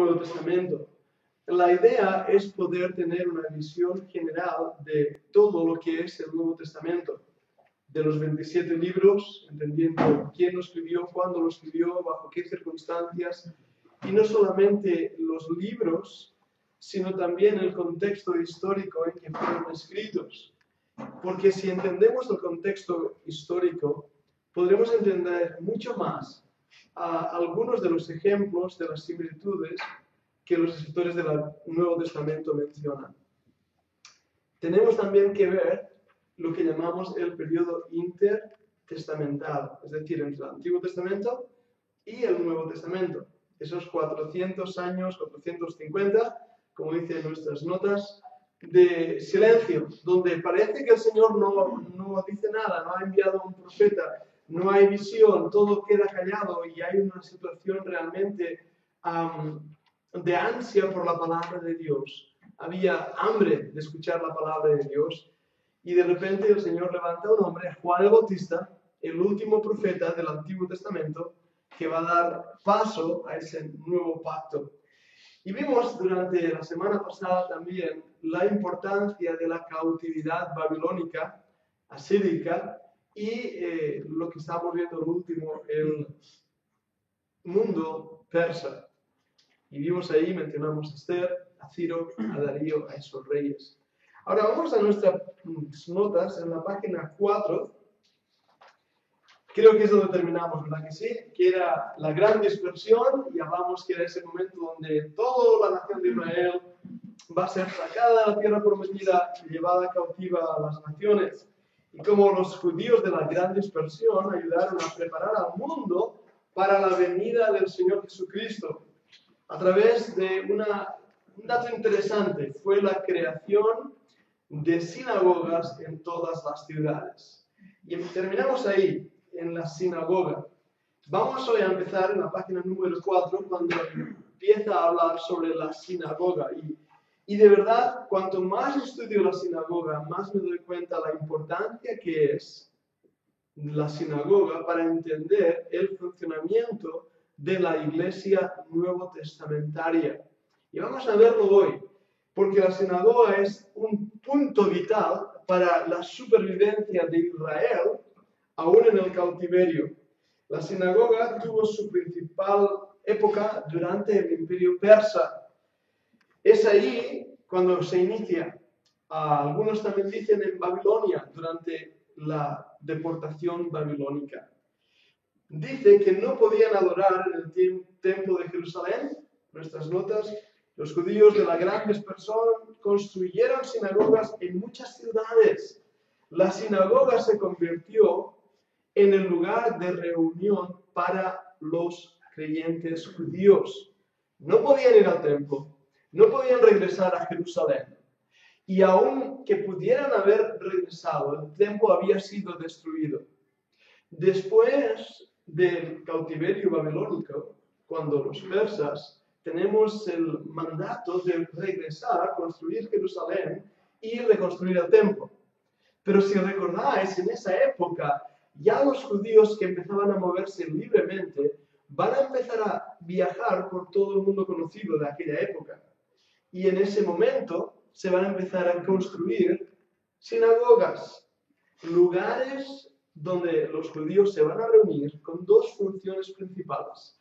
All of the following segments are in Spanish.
Nuevo Testamento. La idea es poder tener una visión general de todo lo que es el Nuevo Testamento, de los 27 libros, entendiendo quién lo escribió, cuándo lo escribió, bajo qué circunstancias, y no solamente los libros, sino también el contexto histórico en que fueron escritos. Porque si entendemos el contexto histórico, podremos entender mucho más algunos de los ejemplos de las similitudes que los escritores del Nuevo Testamento mencionan. Tenemos también que ver lo que llamamos el periodo intertestamental, es decir, entre el Antiguo Testamento y el Nuevo Testamento. Esos 400 años, 450, como dicen nuestras notas, de silencio, donde parece que el Señor no dice nada, no ha enviado un profeta, no hay visión, todo queda callado y hay una situación realmente de ansia por la palabra de Dios. Había hambre de escuchar la palabra de Dios y de repente el Señor levanta a un hombre, Juan el Bautista, el último profeta del Antiguo Testamento, que va a dar paso a ese nuevo pacto. Y vimos durante la semana pasada también la importancia de la cautividad babilónica, asírica, y lo que estamos viendo el último, el mundo persa. Y vimos ahí, mencionamos a Esther, a Ciro, a Darío, a esos reyes. Ahora vamos a nuestras notas en la página 4. Creo que es donde terminamos, ¿verdad que sí? Que era la gran dispersión y hablamos que era ese momento donde toda la nación de Israel va a ser sacada de la tierra prometida y llevada cautiva a las naciones. Y como los judíos de la gran dispersión ayudaron a preparar al mundo para la venida del Señor Jesucristo. A través de un dato interesante, fue la creación de sinagogas en todas las ciudades. Y terminamos ahí, en la sinagoga. Vamos hoy a empezar en la página número 4, cuando empieza a hablar sobre la sinagoga. Y de verdad, cuanto más estudio la sinagoga, más me doy cuenta la importancia que es la sinagoga para entender el funcionamiento de la iglesia nuevo testamentaria. Y vamos a verlo hoy, porque la sinagoga es un punto vital para la supervivencia de Israel, aún en el cautiverio. La sinagoga tuvo su principal época durante el Imperio Persa. Es ahí cuando se inicia. Algunos también dicen en Babilonia, durante la deportación babilónica. Dice que no podían adorar en el templo de Jerusalén. Nuestras notas, los judíos de la gran dispersión construyeron sinagogas en muchas ciudades. La sinagoga se convirtió en el lugar de reunión para los creyentes judíos. No podían ir al templo, no podían regresar a Jerusalén. Y aun que pudieran haber regresado, el templo había sido destruido. Después del cautiverio babilónico, cuando los persas tenemos el mandato de regresar a construir Jerusalén y reconstruir el templo. Pero si recordáis, en esa época, ya los judíos que empezaban a moverse libremente van a empezar a viajar por todo el mundo conocido de aquella época. Y en ese momento se van a empezar a construir sinagogas, lugares donde los judíos se van a reunir con dos funciones principales.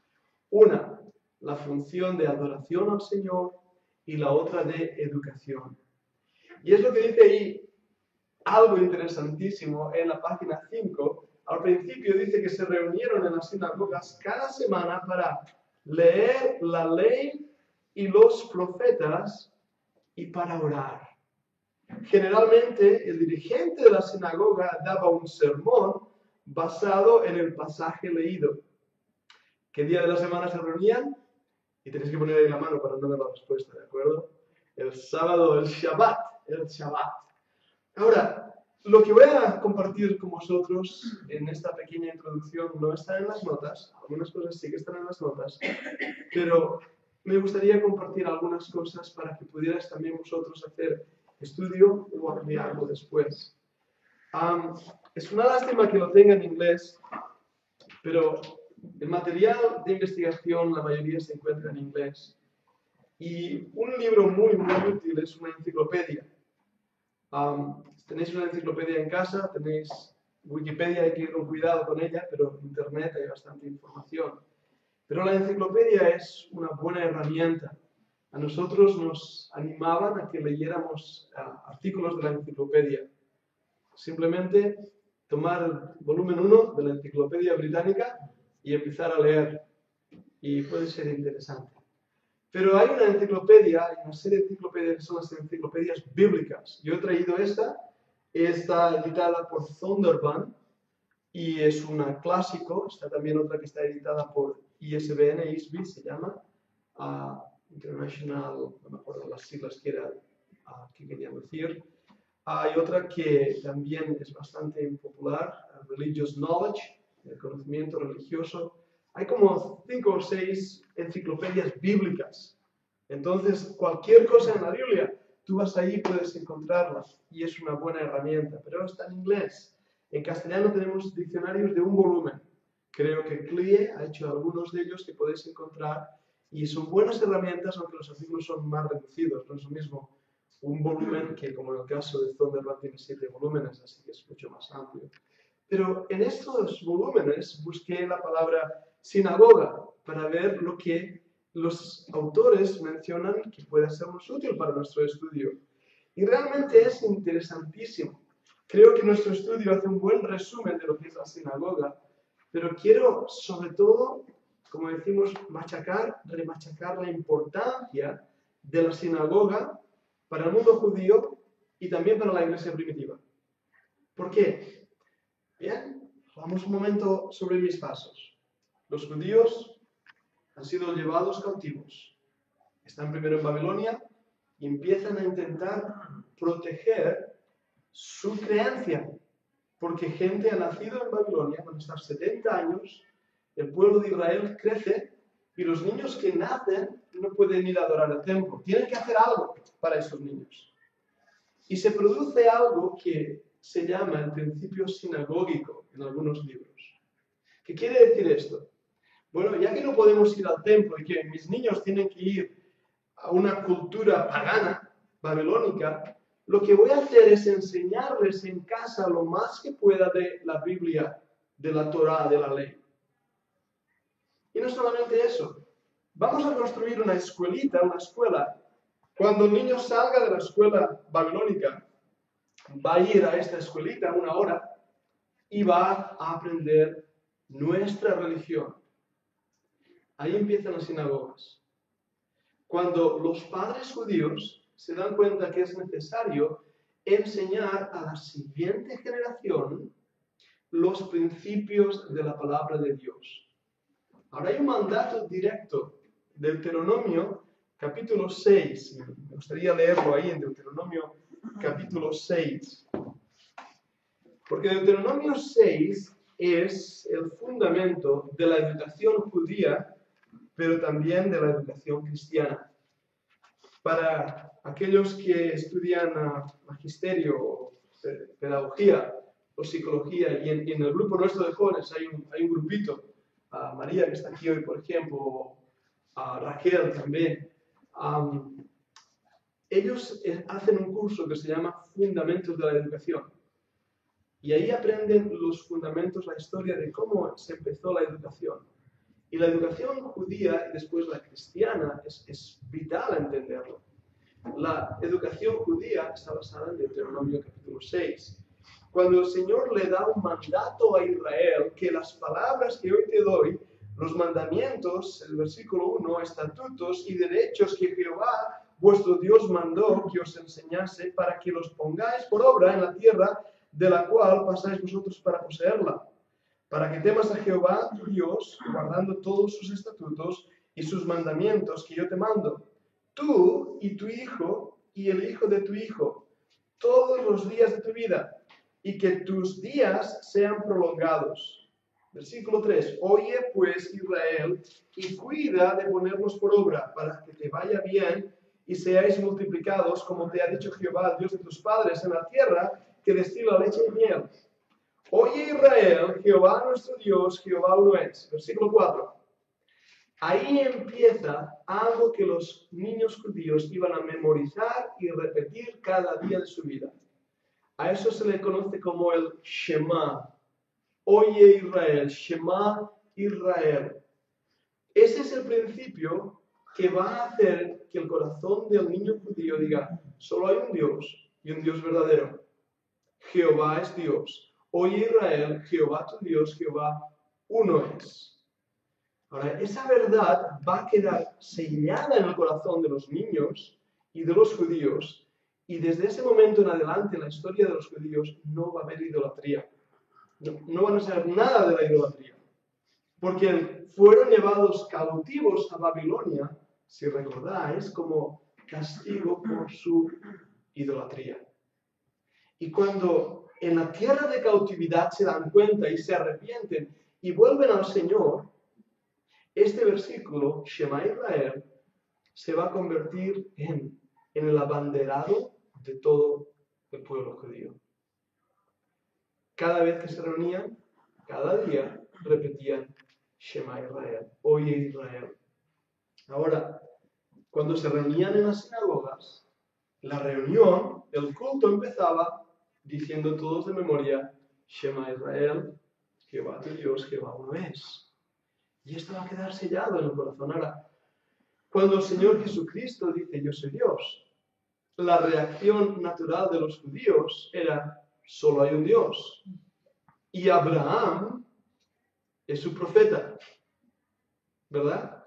Una, la función de adoración al Señor, y la otra de educación. Y es lo que dice ahí algo interesantísimo en la página 5. Al principio dice que se reunieron en las sinagogas cada semana para leer la ley y los profetas y para orar. Generalmente el dirigente de la sinagoga daba un sermón basado en el pasaje leído. ¿Qué día de la semana se reunían? Y tenéis que poner ahí la mano para no ver la respuesta, ¿de acuerdo? El sábado, el Shabbat. Ahora, lo que voy a compartir con vosotros en esta pequeña introducción no está en las notas, algunas cosas sí que están en las notas, pero me gustaría compartir algunas cosas para que pudierais también vosotros hacer estudio o ampliarlo después. Es una lástima que lo tenga en inglés, pero el material de investigación, la mayoría se encuentra en inglés. Y un libro muy, muy útil es una enciclopedia. Tenéis una enciclopedia en casa, tenéis Wikipedia, hay que ir con cuidado con ella, pero en Internet hay bastante información. Pero la enciclopedia es una buena herramienta. A nosotros nos animaban a que leyéramos artículos de la enciclopedia. Simplemente tomar el volumen 1 de la enciclopedia británica y empezar a leer. Y puede ser interesante. Pero hay una enciclopedia, hay una serie de enciclopedias que son las enciclopedias bíblicas. Yo he traído esta, está editada por Zondervan y es una clásico. Está también otra que está editada por ISBN se llama, International, no me acuerdo las siglas que querían decir. Hay otra que también es bastante popular, Religious Knowledge, el conocimiento religioso. Hay como 5 o 6 enciclopedias bíblicas. Entonces, cualquier cosa en la Biblia, tú vas ahí y puedes encontrarlas. Y es una buena herramienta, pero está en inglés. En castellano tenemos diccionarios de un volumen. Creo que CLIE ha hecho algunos de ellos que podéis encontrar. Y son buenas herramientas, aunque los artículos son más reducidos. No es lo mismo un volumen que, como en el caso de Zondervan, tiene 7 volúmenes, así que es mucho más amplio. Pero en estos volúmenes busqué la palabra sinagoga para ver lo que los autores mencionan que puede sernos útil para nuestro estudio. Y realmente es interesantísimo. Creo que nuestro estudio hace un buen resumen de lo que es la sinagoga, pero quiero, sobre todo, como decimos, remachacar la importancia de la sinagoga para el mundo judío y también para la iglesia primitiva. ¿Por qué? Bien, vamos un momento sobre mis pasos. Los judíos han sido llevados cautivos. Están primero en Babilonia y empiezan a intentar proteger su creencia. Porque gente ha nacido en Babilonia, van a estar 70 años, el pueblo de Israel crece y los niños que nacen no pueden ir a adorar al templo. Tienen que hacer algo para esos niños. Y se produce algo que se llama el principio sinagógico en algunos libros. ¿Qué quiere decir esto? Bueno, ya que no podemos ir al templo y que mis niños tienen que ir a una cultura pagana, babilónica, lo que voy a hacer es enseñarles en casa lo más que pueda de la Biblia, de la Torá, de la ley. Y no solamente eso, vamos a construir una escuelita, una escuela. Cuando el niño salga de la escuela babilónica, va a ir a esta escuelita 1 hora y va a aprender nuestra religión. Ahí empiezan las sinagogas. Cuando los padres judíos se dan cuenta que es necesario enseñar a la siguiente generación los principios de la palabra de Dios. Ahora hay un mandato directo de Deuteronomio capítulo 6. Me gustaría leerlo ahí en Deuteronomio capítulo 6. Porque Deuteronomio 6 es el fundamento de la educación judía, pero también de la educación cristiana. Para aquellos que estudian magisterio, pedagogía o psicología, y en el grupo nuestro de jóvenes hay un grupito, María que está aquí hoy, por ejemplo, Raquel también, ellos hacen un curso que se llama Fundamentos de la Educación. Y ahí aprenden los fundamentos, la historia de cómo se empezó la educación. Y la educación judía y después la cristiana es vital entenderlo. La educación judía está basada en Deuteronomio capítulo 6. Cuando el Señor le da un mandato a Israel, que las palabras que hoy te doy, los mandamientos, el versículo 1, estatutos y derechos que Jehová, vuestro Dios, mandó que os enseñase para que los pongáis por obra en la tierra de la cual pasáis vosotros para poseerla, para que temas a Jehová tu Dios, guardando todos sus estatutos y sus mandamientos que yo te mando, tú y tu hijo y el hijo de tu hijo, todos los días de tu vida, y que tus días sean prolongados. Versículo 3. Oye pues, Israel, y cuida de ponerlos por obra, para que te vaya bien y seáis multiplicados, como te ha dicho Jehová, Dios de tus padres, en la tierra que destila leche y miel. Oye Israel, Jehová nuestro Dios, Jehová uno es. Versículo 4. Ahí empieza algo que los niños judíos iban a memorizar y repetir cada día de su vida. A eso se le conoce como el Shema. Oye Israel, Shema Israel. Ese es el principio que va a hacer que el corazón del niño judío diga, solo hay un Dios y un Dios verdadero. Jehová es Dios. Oye Israel, Jehová tu Dios, Jehová uno es. Ahora, esa verdad va a quedar sellada en el corazón de los niños y de los judíos, y desde ese momento en adelante en la historia de los judíos no va a haber idolatría. No van a ser nada de la idolatría. Porque fueron llevados cautivos a Babilonia, si recordáis, como castigo por su idolatría. Y cuando en la tierra de cautividad se dan cuenta y se arrepienten y vuelven al Señor, este versículo, Shema Israel, se va a convertir en el abanderado de todo el pueblo judío. Cada vez que se reunían, cada día repetían Shema Israel, oye Israel. Ahora, cuando se reunían en las sinagogas, la reunión, el culto empezaba diciendo todos de memoria Shema Israel, Jehová tu Dios, Jehová uno es. Y esto va a quedar sellado en el corazón. Ahora, cuando el Señor Jesucristo dice yo soy Dios, la reacción natural de los judíos era solo hay un Dios. Y Abraham es su profeta, ¿verdad?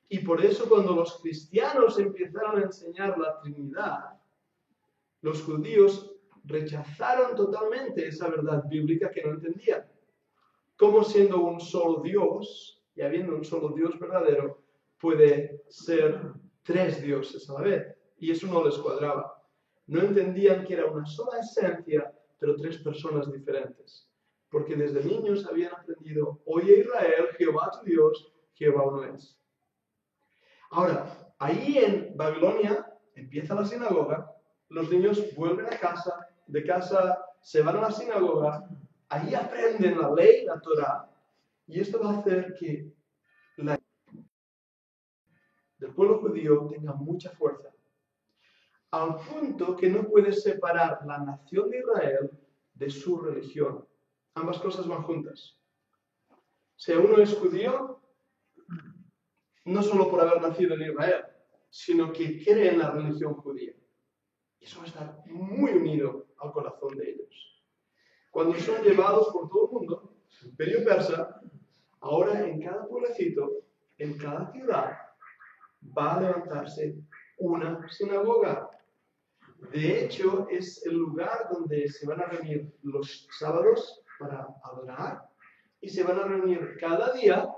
Y por eso cuando los cristianos empezaron a enseñar la Trinidad, los judíos rechazaron totalmente esa verdad bíblica que no entendían. ¿Cómo siendo un solo Dios, y habiendo un solo Dios verdadero, puede ser tres dioses a la vez? Y eso no les cuadraba. No entendían que era una sola esencia, pero tres personas diferentes. Porque desde niños habían aprendido, oye Israel, Jehová tu Dios, Jehová uno es. Ahora, ahí en Babilonia empieza la sinagoga, los niños vuelven a casa, de casa se van a la sinagoga, ahí aprenden la ley, la Torah, y esto va a hacer que la del pueblo judío tenga mucha fuerza, al punto que no puede separar la nación de Israel de su religión. Ambas cosas van juntas. Si uno es judío, no solo por haber nacido en Israel, sino que cree en la religión judía. Y eso va a estar muy unido al corazón de ellos. Cuando son llevados por todo el mundo, el imperio persa, ahora en cada pueblecito, en cada ciudad, va a levantarse una sinagoga. De hecho, es el lugar donde se van a reunir los sábados para adorar y se van a reunir cada día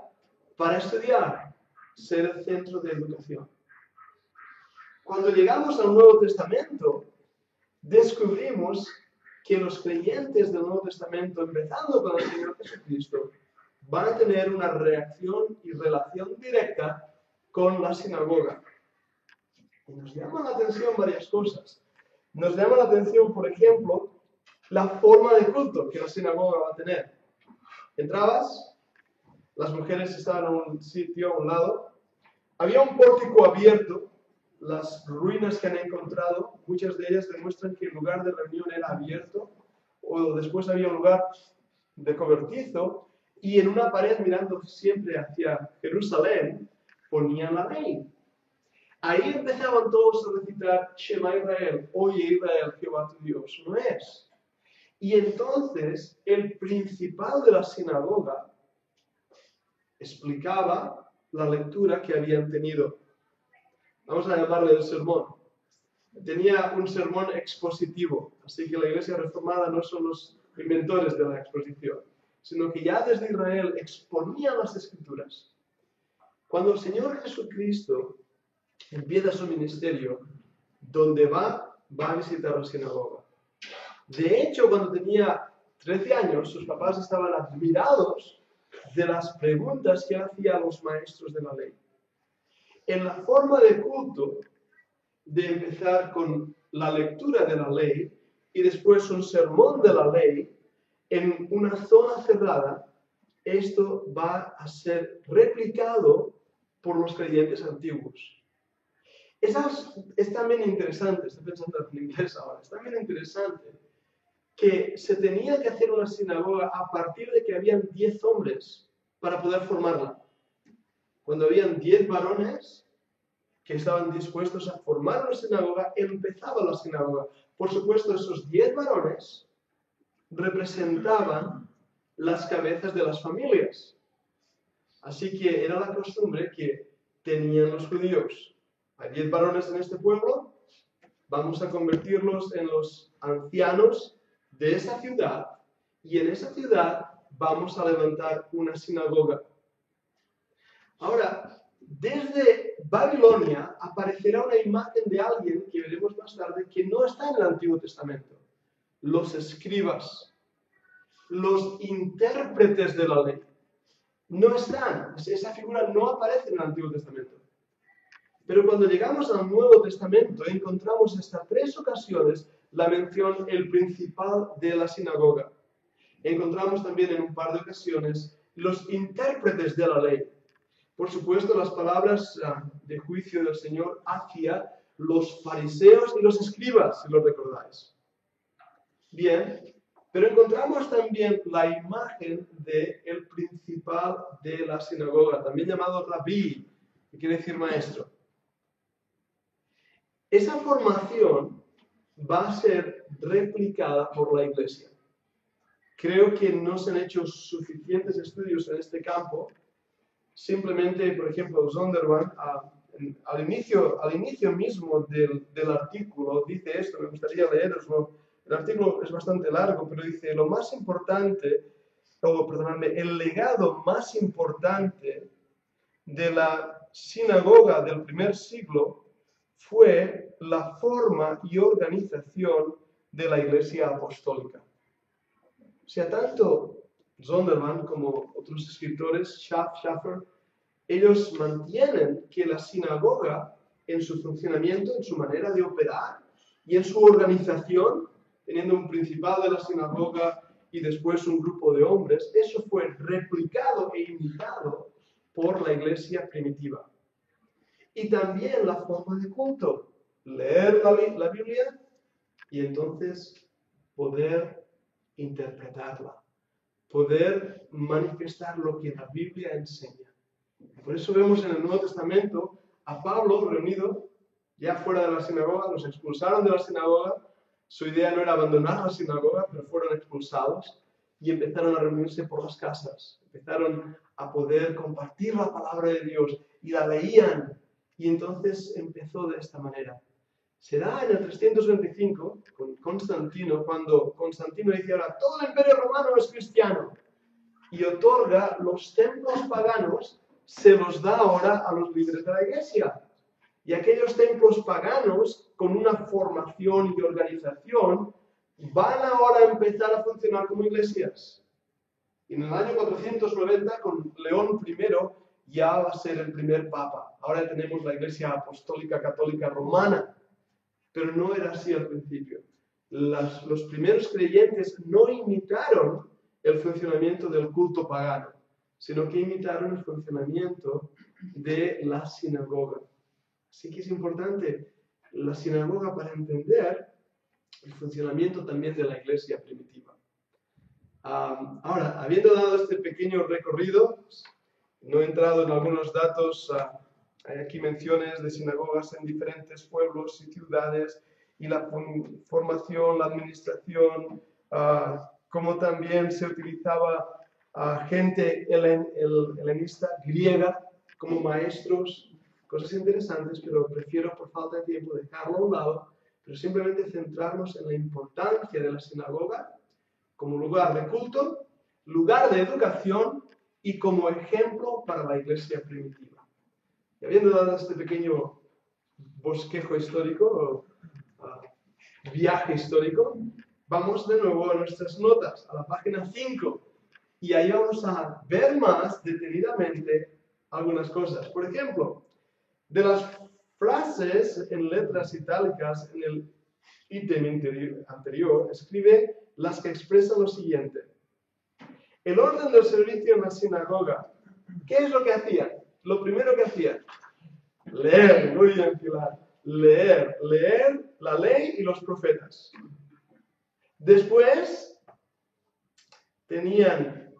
para estudiar, ser el centro de educación. Cuando llegamos al Nuevo Testamento, descubrimos que los creyentes del Nuevo Testamento, empezando con el Señor Jesucristo, van a tener una reacción y relación directa con la sinagoga. Y nos llaman la atención varias cosas. Nos llama la atención, por ejemplo, la forma de culto que la sinagoga va a tener. Entrabas, las mujeres estaban en un sitio a un lado, había un pórtico abierto. Las ruinas que han encontrado, muchas de ellas demuestran que el lugar de reunión era abierto, o después había un lugar de cobertizo, y en una pared mirando siempre hacia Jerusalén, ponían la ley. Ahí empezaban todos a recitar Shema Israel, oye Israel, Jehová tu Dios, uno es. Y entonces el principal de la sinagoga explicaba la lectura que habían tenido. Vamos a llamarle el sermón. Tenía un sermón expositivo, así que la Iglesia Reformada no son los inventores de la exposición, sino que ya desde Israel exponía las Escrituras. Cuando el Señor Jesucristo empieza su ministerio, donde va a visitar la sinagoga. De hecho, cuando tenía 13 años, sus papás estaban admirados de las preguntas que hacía a los maestros de la ley. En la forma de culto, de empezar con la lectura de la ley y después un sermón de la ley en una zona cerrada, esto va a ser replicado por los creyentes antiguos. Es también interesante, estoy pensando en inglés ahora, es también interesante que se tenía que hacer una sinagoga a partir de que habían 10 hombres para poder formarla. Cuando habían 10 varones que estaban dispuestos a formar una sinagoga, empezaba la sinagoga. Por supuesto, esos 10 varones representaban las cabezas de las familias. Así que era la costumbre que tenían los judíos. Hay 10 varones en este pueblo, vamos a convertirlos en los ancianos de esa ciudad, y en esa ciudad vamos a levantar una sinagoga. Ahora, desde Babilonia aparecerá una imagen de alguien que veremos más tarde que no está en el Antiguo Testamento. Los escribas, los intérpretes de la ley, no están. Esa figura no aparece en el Antiguo Testamento. Pero cuando llegamos al Nuevo Testamento encontramos hasta 3 ocasiones la mención el principal de la sinagoga. Encontramos también en un par de ocasiones los intérpretes de la ley. Por supuesto, las palabras de juicio del Señor hacia los fariseos y los escribas, si lo recordáis. Bien, pero encontramos también la imagen del principal de la sinagoga, también llamado rabí, que quiere decir maestro. Esa formación va a ser replicada por la Iglesia. Creo que no se han hecho suficientes estudios en este campo. Simplemente, por ejemplo, Zondervan, al inicio mismo del artículo, dice esto, me gustaría leeroslo. El artículo es bastante largo, pero dice, el legado más importante de la sinagoga del primer siglo fue la forma y organización de la Iglesia apostólica. O sea, tanto Zondervan como otros escritores, Schaffer, ellos mantienen que la sinagoga, en su funcionamiento, en su manera de operar y en su organización, teniendo un principal de la sinagoga y después un grupo de hombres, eso fue replicado e imitado por la Iglesia primitiva. Y también la forma de culto, leer la Biblia y entonces poder interpretarla, poder manifestar lo que la Biblia enseña. Por eso vemos en el Nuevo Testamento a Pablo reunido ya fuera de la sinagoga, los expulsaron de la sinagoga, su idea no era abandonar la sinagoga, pero fueron expulsados y empezaron a reunirse por las casas, empezaron a poder compartir la palabra de Dios y la leían. Y entonces empezó de esta manera. Será en el 325, con Constantino, cuando Constantino dice ahora, todo el imperio romano es cristiano, y otorga los templos paganos, se los da ahora a los líderes de la iglesia. Y aquellos templos paganos, con una formación y organización, van ahora a empezar a funcionar como iglesias. Y en el año 490, con León I, ya va a ser el primer papa. Ahora tenemos la Iglesia Apostólica Católica Romana, pero no era así al principio. Los primeros creyentes no imitaron el funcionamiento del culto pagano, sino que imitaron el funcionamiento de la sinagoga. Así que es importante la sinagoga para entender el funcionamiento también de la Iglesia primitiva. Ahora, habiendo dado este pequeño recorrido, no he entrado en algunos datos, hay aquí menciones de sinagogas en diferentes pueblos y ciudades, y la formación, la administración, cómo también se utilizaba a gente helenista griega como maestros, cosas interesantes, pero prefiero por falta de tiempo dejarlo a un lado, pero simplemente centrarnos en la importancia de la sinagoga como lugar de culto, lugar de educación y como ejemplo para la iglesia primitiva. Y habiendo dado este pequeño bosquejo histórico, viaje histórico, vamos de nuevo a nuestras notas, a la página 5, y ahí vamos a ver más detenidamente algunas cosas. Por ejemplo, de las frases en letras itálicas en el ítem anterior, escribe las que expresan lo siguiente. El orden del servicio en la sinagoga, ¿qué es lo que hacían? Lo primero que hacían, leer, muy bien, Pilar, leer la ley y los profetas. Después tenían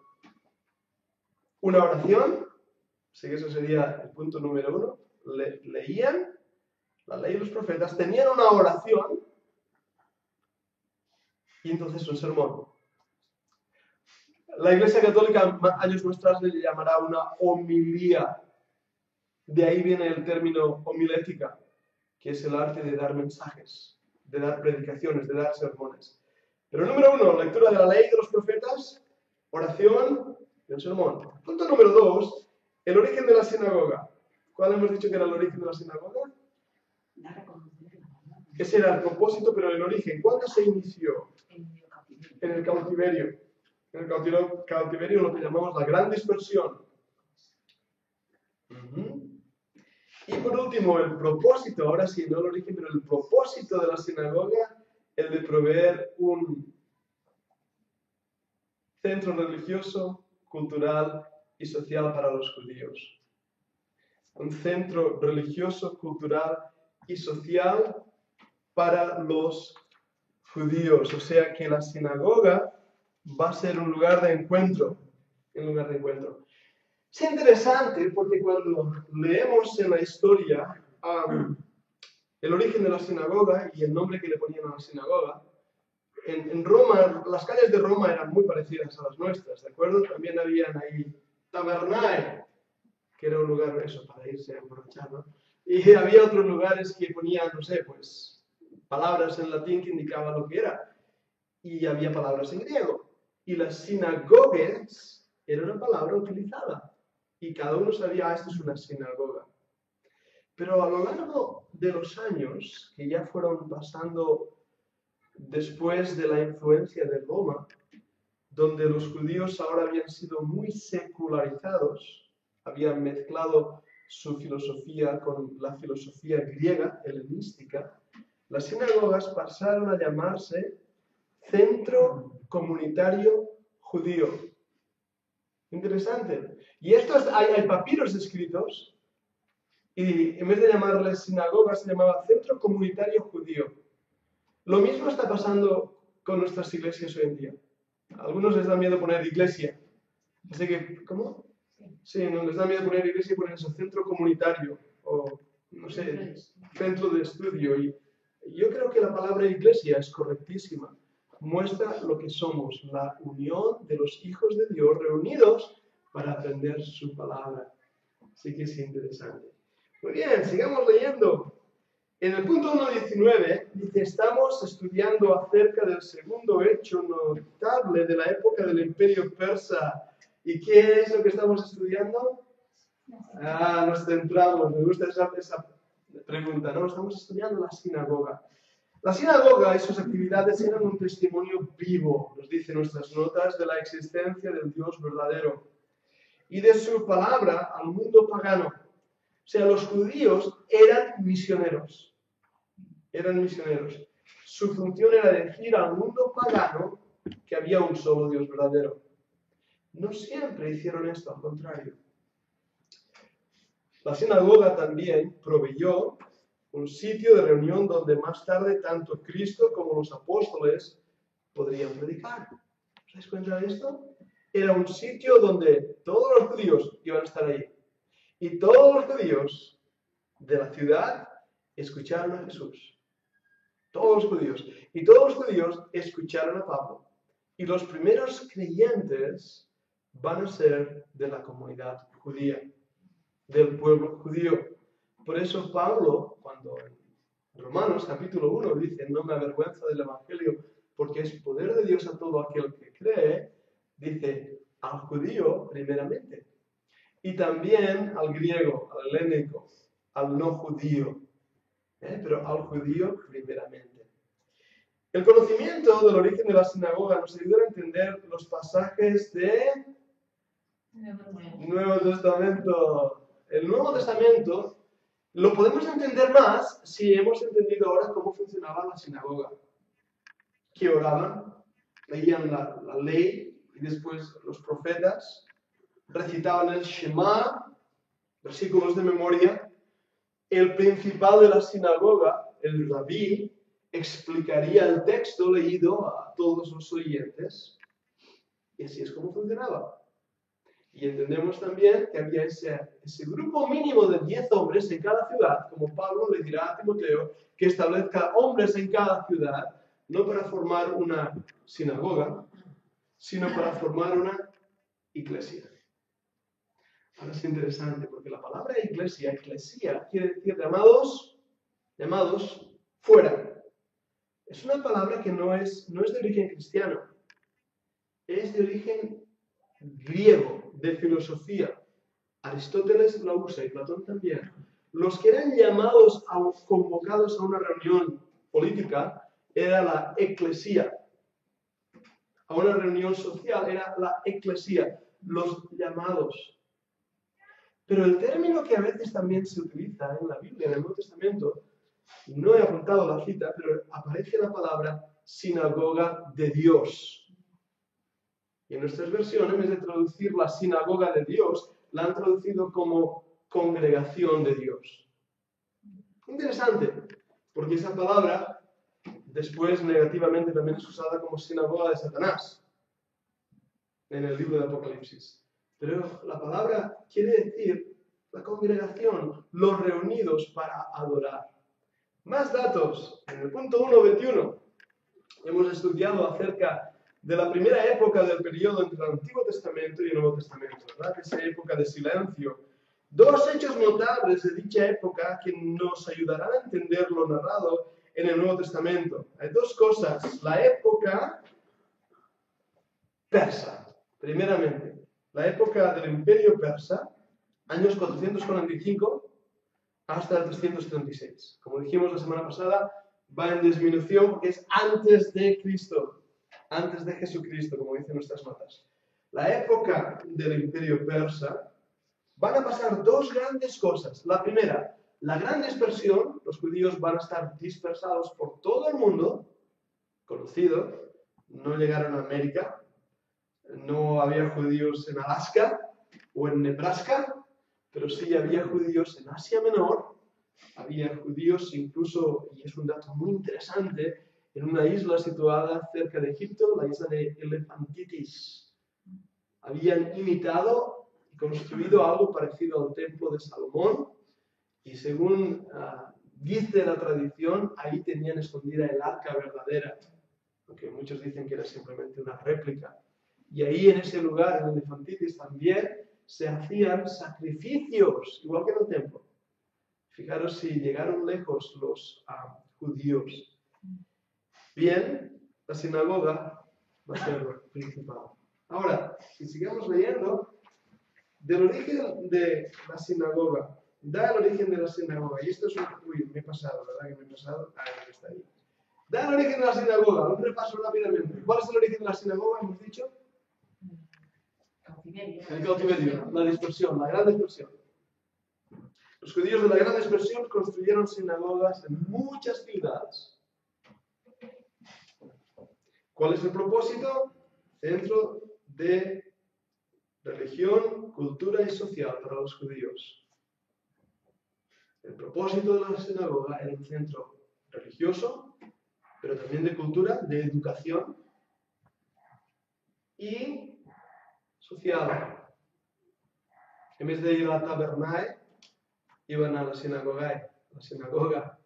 una oración, así que eso sería el punto número 1, leían la ley y los profetas, tenían una oración y entonces un sermón. La Iglesia Católica años más tarde le llamará una homilía. De ahí viene el término homilética, que es el arte de dar mensajes, de dar predicaciones, de dar sermones. Pero número 1, lectura de la ley de los profetas, oración y un sermón. Punto número 2, el origen de la sinagoga. ¿Cuál hemos dicho que era el origen de la sinagoga? Ese era el propósito, pero el origen. ¿Cuándo se inició? En el cautiverio. En el cautiverio lo que llamamos la gran dispersión. Y por último, el propósito, ahora sí, no el origen, pero el propósito de la sinagoga, el de proveer un centro religioso, cultural y social para los judíos. Un centro religioso, cultural y social para los judíos. O sea que la sinagoga va a ser un lugar de encuentro. Es interesante porque cuando leemos en la historia el origen de la sinagoga y el nombre que le ponían a la sinagoga, en Roma, las calles de Roma eran muy parecidas a las nuestras, ¿de acuerdo? También habían ahí tabernae, que era un lugar eso, para irse a emborrachar, ¿no? Y había otros lugares que ponían, no sé, pues, palabras en latín que indicaban lo que era. Y había palabras en griego. Y las sinagogas era una palabra utilizada. Y cada uno sabía, esto es una sinagoga. Pero a lo largo de los años, que ya fueron pasando después de la influencia de Roma, donde los judíos ahora habían sido muy secularizados, habían mezclado su filosofía con la filosofía griega, helenística, las sinagogas pasaron a llamarse Centro Comunitario Judío. Interesante. Y hay papiros escritos, y en vez de llamarles sinagogas, se llamaba Centro Comunitario Judío. Lo mismo está pasando con nuestras iglesias hoy en día. A algunos les da miedo poner iglesia. Así que, ¿cómo? Sí, no les da miedo poner iglesia y poner eso, centro comunitario, o, no sé, centro de estudio. Y yo creo que la palabra iglesia es correctísima. Muestra lo que somos, la unión de los hijos de Dios reunidos para aprender su palabra. Así que es interesante. Muy bien, sigamos leyendo. En el punto 1.19 dice, estamos estudiando acerca del segundo hecho notable de la época del Imperio Persa. ¿Y qué es lo que estamos estudiando? Nos centramos, me gusta esa pregunta, ¿no? Estamos estudiando la sinagoga. La sinagoga y sus actividades eran un testimonio vivo, nos dicen nuestras notas, de la existencia del Dios verdadero y de su palabra al mundo pagano. O sea, los judíos eran misioneros. Su función era decir al mundo pagano que había un solo Dios verdadero. No siempre hicieron esto, al contrario. La sinagoga también proveyó un sitio de reunión donde más tarde tanto Cristo como los apóstoles podrían predicar. ¿Os dais cuenta de esto? Era un sitio donde todos los judíos iban a estar ahí. Y todos los judíos de la ciudad escucharon a Jesús. Todos los judíos. Y todos los judíos escucharon a Pablo. Y los primeros creyentes van a ser de la comunidad judía, del pueblo judío. Por eso Pablo, cuando en Romanos capítulo 1 dice, no me avergüenza del evangelio, porque es poder de Dios a todo aquel que cree, dice, al judío primeramente. Y también al griego, al helénico, al no judío. Pero al judío primeramente. El conocimiento del origen de la sinagoga nos ayuda a entender los pasajes de Nuevo Testamento. El Nuevo Testamento lo podemos entender más si hemos entendido ahora cómo funcionaba la sinagoga. Que oraban, leían la ley y después los profetas recitaban el Shema versículos de memoria, el principal de la sinagoga, el rabí, explicaría el texto leído a todos los oyentes. Y así es como funcionaba. Y entendemos también que había ese grupo mínimo de 10 hombres en cada ciudad, como Pablo le dirá a Timoteo, que establezca hombres en cada ciudad, no para formar una sinagoga, sino para formar una iglesia. Ahora es interesante, porque la palabra iglesia, eclesia, quiere decir llamados fuera. Es una palabra que no es de origen cristiano, es de origen griego, de filosofía. Aristóteles la usa y Platón también. Los que eran llamados, convocados a una reunión política, era la eclesía. A una reunión social era la eclesía, los llamados. Pero el término que a veces también se utiliza en la Biblia, en el Nuevo Testamento, no he apuntado la cita, pero aparece la palabra sinagoga de Dios. Y en nuestras versiones, en vez de traducir la sinagoga de Dios, la han traducido como congregación de Dios. Interesante, porque esa palabra después negativamente también es usada como sinagoga de Satanás en el libro de Apocalipsis. Pero la palabra quiere decir la congregación, los reunidos para adorar. Más datos. En el punto 1.21 hemos estudiado acerca de la primera época del periodo entre el Antiguo Testamento y el Nuevo Testamento, ¿verdad? Esa época de silencio. Dos hechos notables de dicha época que nos ayudarán a entender lo narrado en el Nuevo Testamento. Hay dos cosas. La época persa, primeramente. La época del Imperio Persa, años 445 hasta el 336. Como dijimos la semana pasada, va en disminución porque es antes de Cristo, antes de Jesucristo, como dicen nuestras notas. La época del Imperio Persa van a pasar dos grandes cosas. La primera, la gran dispersión. Los judíos van a estar dispersados por todo el mundo, conocido. No llegaron a América. No había judíos en Alaska o en Nebraska, pero sí había judíos en Asia Menor. Había judíos incluso, y es un dato muy interesante, en una isla situada cerca de Egipto, la isla de Elefantitis. Habían imitado y construido algo parecido al templo de Salomón, y según dice la tradición, ahí tenían escondida el arca verdadera, aunque muchos dicen que era simplemente una réplica. Y ahí en ese lugar, en Elefantitis, también se hacían sacrificios, igual que en el templo. Fijaros si llegaron lejos los judíos. Bien, la sinagoga va a ser lo principal. Ahora, si sigamos leyendo, del origen de la sinagoga, da el origen de la sinagoga, y esto es un... Uy, me he pasado, ¿verdad que me he pasado? Que está ahí. Da el origen de la sinagoga, un repaso rápidamente. ¿Cuál es el origen de la sinagoga, hemos dicho? El cautiverio, la dispersión, la gran dispersión. Los judíos de la gran dispersión construyeron sinagogas en muchas ciudades. ¿Cuál es el propósito? Centro de religión, cultura y social para los judíos. El propósito de la sinagoga era un centro religioso, pero también de cultura, de educación y social. En vez de ir a la tabernae, iban a la sinagoga,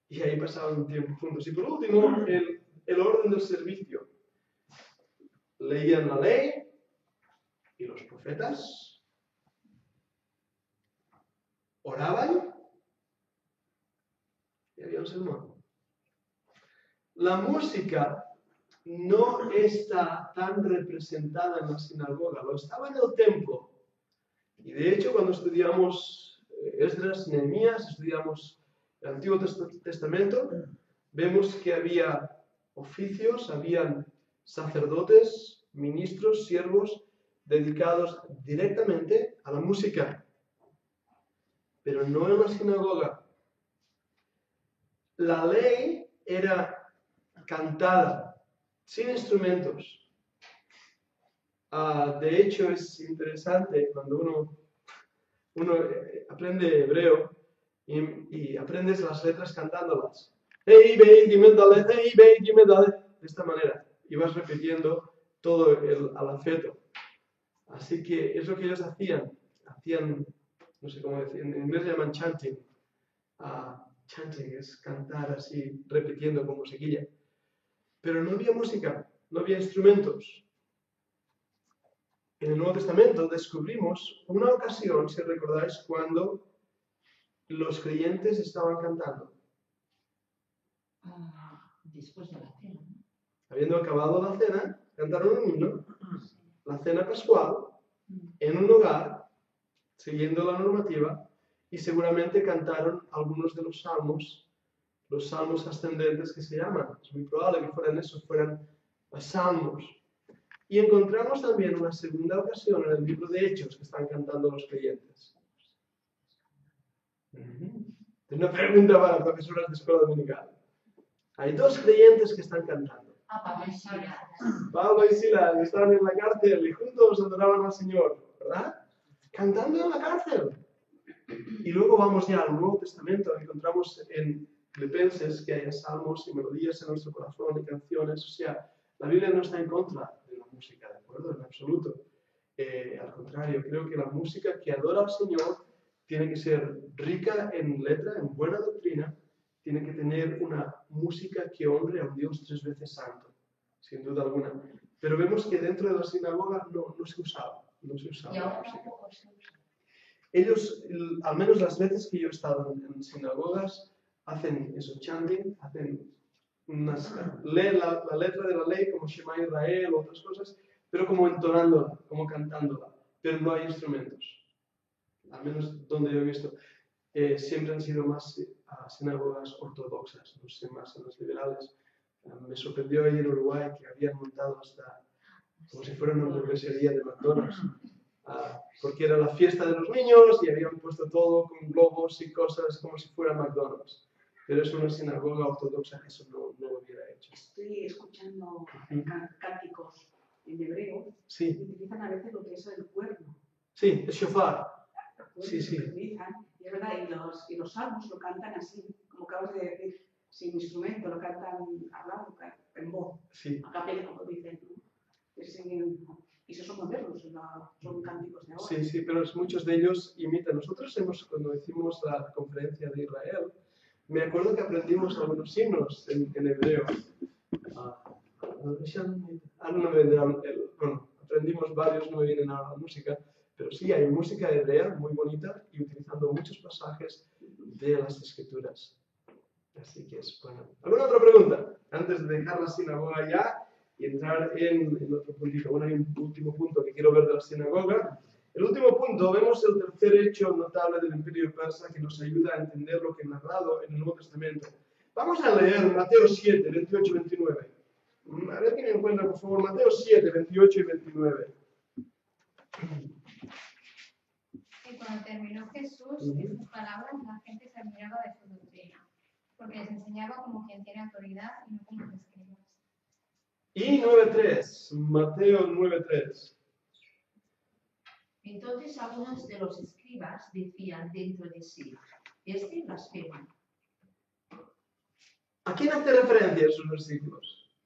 y ahí pasaban un tiempo juntos. Y por último, el orden del servicio. Leían la ley y los profetas, oraban y había un sermón. La música no está tan representada en la sinagoga, lo estaba en el templo. Y de hecho, cuando estudiamos Esdras, Nehemías, estudiamos el Antiguo Testamento, vemos que había oficios, habían sacerdotes, ministros, siervos, dedicados directamente a la música, pero no en la sinagoga. La ley era cantada, sin instrumentos. De hecho, es interesante cuando uno aprende hebreo y aprendes las letras cantándolas. Hey, baby, dime dale, hey, baby, dime dale. De esta manera. Y vas repitiendo todo el alfabeto. Así que es lo que ellos hacían. Hacían, no sé cómo decir, en inglés llaman chanting. Chanting es cantar así, repitiendo con musiquilla. Pero no había música, no había instrumentos. En el Nuevo Testamento descubrimos una ocasión, si recordáis, cuando los creyentes estaban cantando. Después de la cena, ¿no? Habiendo acabado la cena, cantaron un himno, la cena pascual, en un hogar, siguiendo la normativa, y seguramente cantaron algunos de los salmos ascendentes que se llaman. Es muy probable que fueran los salmos. Y encontramos también una segunda ocasión en el libro de Hechos que están cantando los creyentes. Una pregunta para profesoras de escuela dominical. Hay dos creyentes que están cantando. Pablo y Silas. Pablo y Silas estaban en la cárcel y juntos adoraban al Señor, ¿verdad? Cantando en la cárcel. Y luego vamos ya al Nuevo Testamento, encontramos en Filipenses que hay salmos y melodías en nuestro corazón y canciones. O sea, la Biblia no está en contra de la música, ¿de acuerdo? En absoluto. Al contrario, creo que la música que adora al Señor tiene que ser rica en letra, en buena doctrina, tiene que tener una música que honre a un Dios 3 veces santo, sin duda alguna. Pero vemos que dentro de la sinagoga no se usaba. Y ahora tampoco se usa. Ellos, al menos las veces que yo he estado en sinagogas, hacen eso, chanting, hacen leen la letra de la ley como Shema Israel o otras cosas, pero como entonándola, como cantándola, pero no hay instrumentos. Al menos donde yo he visto. Siempre han sido más sinagogas ortodoxas, no sé, más en las liberales. Me sorprendió ahí en Uruguay que habían montado hasta como si fuera una hamburguesería de McDonald's. Porque era la fiesta de los niños y habían puesto todo con globos y cosas como si fuera McDonald's. Pero es una sinagoga ortodoxa que eso no lo hubiera hecho. Estoy escuchando cánticos en hebreo. Sí. Y utilizan a veces lo que es el cuerno. Sí, el shofar. Sí. Utilizan, y es verdad, y los salmos lo cantan así, como acabas de decir, sin instrumento, lo cantan hablando, en voz. Sí. A capela, como dicen, ¿no? Y esos son modernos, son cánticos de ahora. Sí, pero muchos de ellos imitan. Nosotros cuando hicimos la conferencia de Israel, me acuerdo que aprendimos algunos himnos en hebreo. Aprendimos varios, no me vienen ahora la música, pero sí, hay música hebrea muy bonita y utilizando muchos pasajes de las Escrituras. Así que es bueno. ¿Alguna otra pregunta? Antes de dejar la sinagoga ya y entrar en otro puntito. Bueno, hay un último punto que quiero ver de la sinagoga. El último punto, vemos el tercer hecho notable del Imperio Persa que nos ayuda a entender lo que he narrado en el Nuevo Testamento. Vamos a leer Mateo 7, 28 y 29. A ver quién me encuentra, por favor. Mateo 7, 28 y 29. Y cuando terminó Jesús estas palabras, la gente se admiraba de su doctrina, porque les enseñaba como quien tiene autoridad y no como los escribas. Y 9.3, Mateo 9.3. Entonces algunos de los escribas decían dentro de sí, este blasfema. ¿A quién hace referencia esos versículos?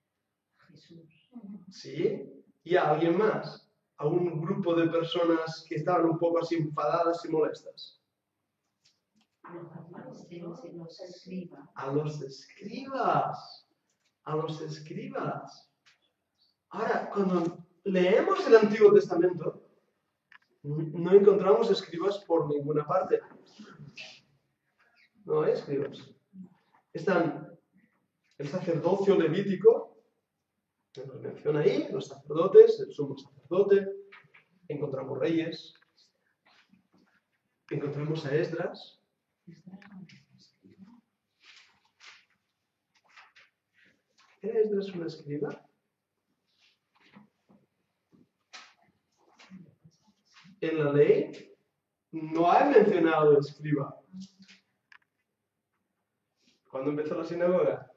Jesús. ¿Sí? ¿Y a alguien más? ¿A un grupo de personas que estaban un poco así enfadadas y molestas? Los escribas. A los escribas. A los escribas. Ahora, cuando leemos el Antiguo Testamento, no encontramos escribas por ninguna parte. No hay escribas. Están el sacerdocio levítico, que nos menciona ahí, los sacerdotes, el sumo sacerdote, encontramos reyes, encontramos a Esdras. ¿Era Esdras una escriba? En la ley no hay mencionado escriba. ¿Cuándo empezó la sinagoga?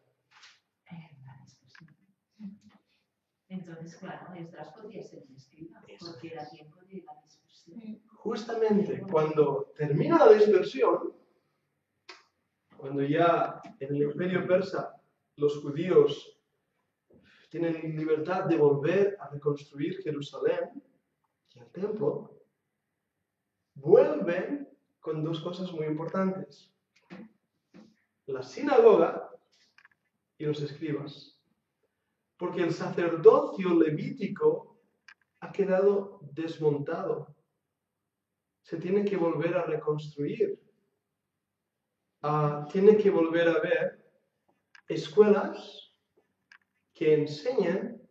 Entonces, claro, Esdras podía ser un escriba, porque era tiempo de la dispersión. justamente cuando termina la dispersión, cuando ya en el Imperio Persa los judíos tienen libertad de volver a reconstruir Jerusalén y el templo, vuelven con dos cosas muy importantes: la sinagoga y los escribas. Porque el sacerdocio levítico ha quedado desmontado. Se tiene que volver a reconstruir. Tiene que volver a haber escuelas que enseñen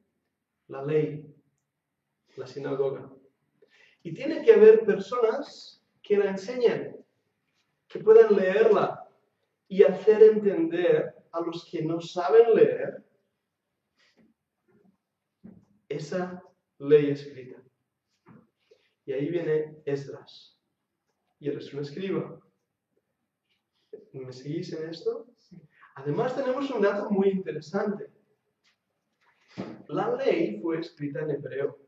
la ley, la sinagoga. Y tiene que haber personas que la enseñen, que puedan leerla y hacer entender a los que no saben leer esa ley escrita. Y ahí viene Esdras. Y él es un escriba. ¿Me seguís en esto? Además tenemos un dato muy interesante. La ley fue escrita en hebreo.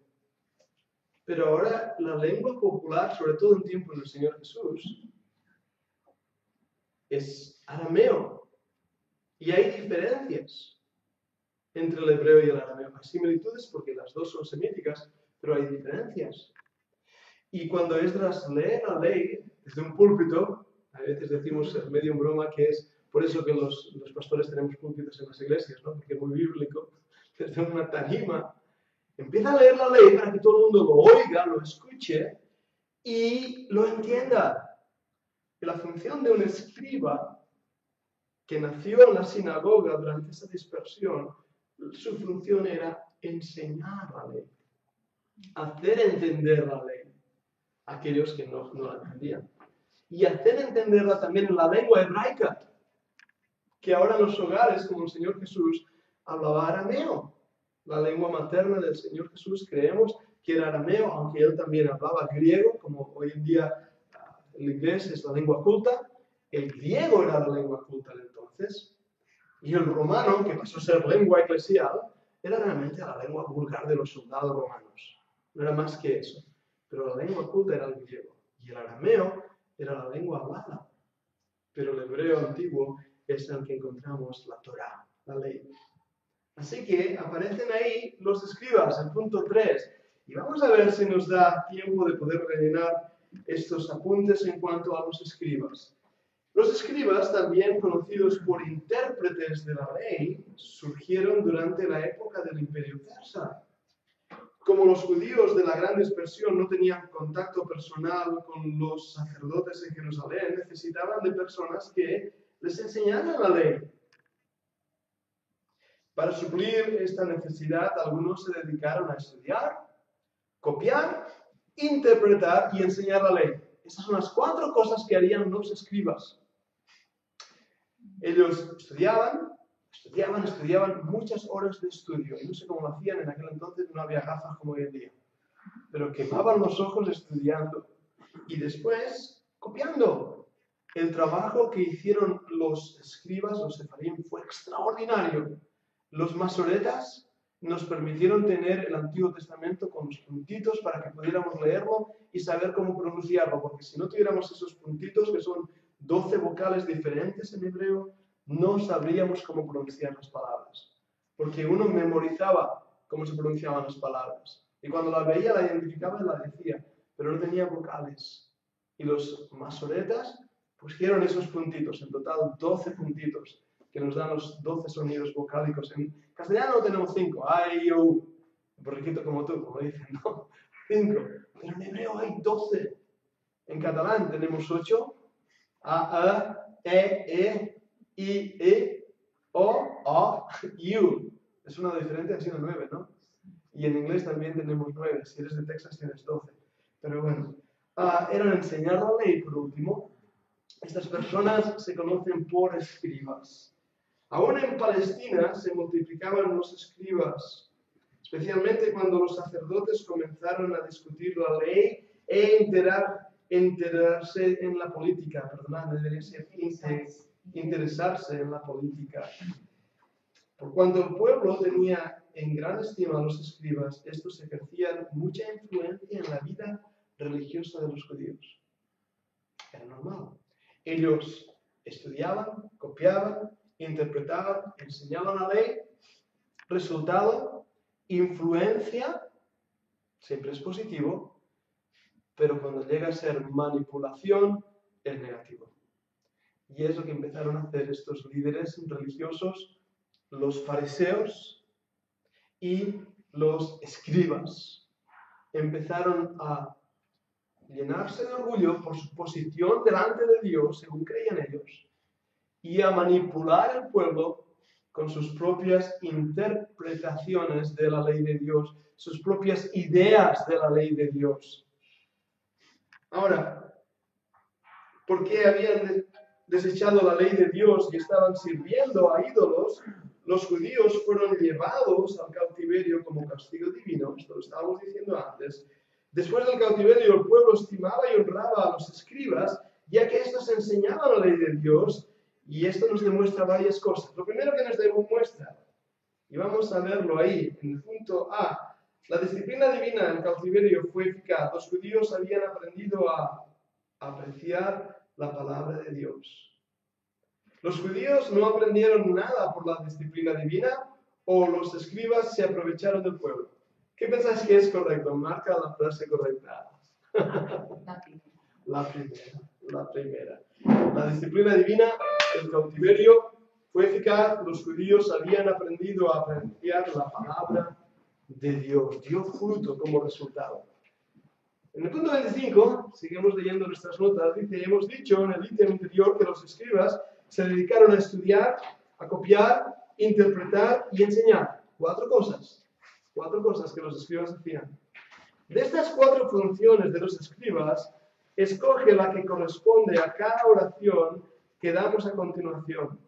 Pero ahora la lengua popular, sobre todo en tiempos del Señor Jesús, es arameo. Y hay diferencias entre el hebreo y el arameo. Hay similitudes porque las dos son semíticas, pero hay diferencias. Y cuando Esdras lee la ley desde un púlpito, a veces decimos medio en broma que es por eso que los pastores tenemos púlpitos en las iglesias, ¿no? Porque es muy bíblico, desde una tarima, empieza a leer la ley para que todo el mundo lo oiga, lo escuche y lo entienda. Y la función de un escriba que nació en la sinagoga durante esa dispersión, su función era enseñar la ley, hacer entender la ley a aquellos que no la entendían. Y hacer entenderla también en la lengua hebraica, que ahora en los hogares, como el Señor Jesús, hablaba arameo. La lengua materna del Señor Jesús creemos que era arameo, aunque él también hablaba griego, como hoy en día el inglés es la lengua culta. El griego era la lengua culta de entonces. Y el romano, que pasó a ser lengua eclesial, era realmente la lengua vulgar de los soldados romanos. No era más que eso. Pero la lengua culta era el griego. Y el arameo era la lengua hablada. Pero el hebreo antiguo es el que encontramos la Torá, la ley. Así que aparecen ahí los escribas, el punto 3. Y vamos a ver si nos da tiempo de poder rellenar estos apuntes en cuanto a los escribas. Los escribas, también conocidos por intérpretes de la ley, surgieron durante la época del Imperio Persa. Como los judíos de la gran dispersión no tenían contacto personal con los sacerdotes en Jerusalén, necesitaban de personas que les enseñaran la ley. Para suplir esta necesidad, algunos se dedicaron a estudiar, copiar, interpretar y enseñar la ley. Esas son las 4 cosas que harían los escribas. Ellos estudiaban muchas horas de estudio. Y no sé cómo lo hacían, en aquel entonces no había gafas como hoy en día. Pero quemaban los ojos estudiando. Y después, copiando. El trabajo que hicieron los escribas, los sefarim, fue extraordinario. Los masoretas nos permitieron tener el Antiguo Testamento con los puntitos para que pudiéramos leerlo y saber cómo pronunciarlo. Porque si no tuviéramos esos puntitos, que son 12 vocales diferentes en hebreo, no sabríamos cómo pronunciar las palabras. Porque uno memorizaba cómo se pronunciaban las palabras. Y cuando la veía, la identificaba y la decía. Pero no tenía vocales. Y los masoretas pusieron esos puntitos, en total 12 puntitos, que nos dan los 12 sonidos vocálicos. En castellano tenemos 5, A, I, O, U. Un borriquito como tú, como dicen, ¿no? 5. Pero en hebreo hay 12. En catalán tenemos 8, A, E, I, O, U. Es una diferente, han sido 9, ¿no? Y en inglés también tenemos 9. Si eres de Texas tienes 12. Pero bueno, eran enseñar la ley, por último. Estas personas se conocen por escribas. Aún en Palestina se multiplicaban los escribas, especialmente cuando los sacerdotes comenzaron a discutir la ley e enterarse en la política. Perdonad, debería ser interesarse en la política. Por cuanto el pueblo tenía en gran estima a los escribas, estos ejercían mucha influencia en la vida religiosa de los judíos. Era normal. Ellos estudiaban, copiaban, interpretaban, enseñaban la ley. Resultado, influencia, siempre es positivo, pero cuando llega a ser manipulación, es negativo. Y es lo que empezaron a hacer estos líderes religiosos, los fariseos y los escribas. Empezaron a llenarse de orgullo por su posición delante de Dios, según creían ellos, y a manipular al pueblo con sus propias interpretaciones de la ley de Dios, sus propias ideas de la ley de Dios. Ahora, ¿por qué habían desechado la ley de Dios y estaban sirviendo a ídolos? Los judíos fueron llevados al cautiverio como castigo divino, esto lo estábamos diciendo antes. Después del cautiverio, el pueblo estimaba y honraba a los escribas, ya que estos enseñaban la ley de Dios, y esto nos demuestra varias cosas. Lo primero que nos demuestra, y vamos a verlo ahí, en el punto A, la disciplina divina en el cautiverio fue eficaz. Los judíos habían aprendido a apreciar la palabra de Dios. Los judíos no aprendieron nada por la disciplina divina, o los escribas se aprovecharon del pueblo. ¿Qué pensáis que es correcto? Marca la frase correcta. La primera. La disciplina divina, el cautiverio, fue eficaz. Los judíos habían aprendido a apreciar la palabra de Dios. Dio fruto como resultado. En el punto 25, seguimos leyendo nuestras notas, dice, hemos dicho en el ítem anterior que los escribas se dedicaron a estudiar, a copiar, interpretar y enseñar. Cuatro cosas que los escribas hacían. De estas 4 funciones de los escribas, escoge la que corresponde a cada oración que damos a continuación.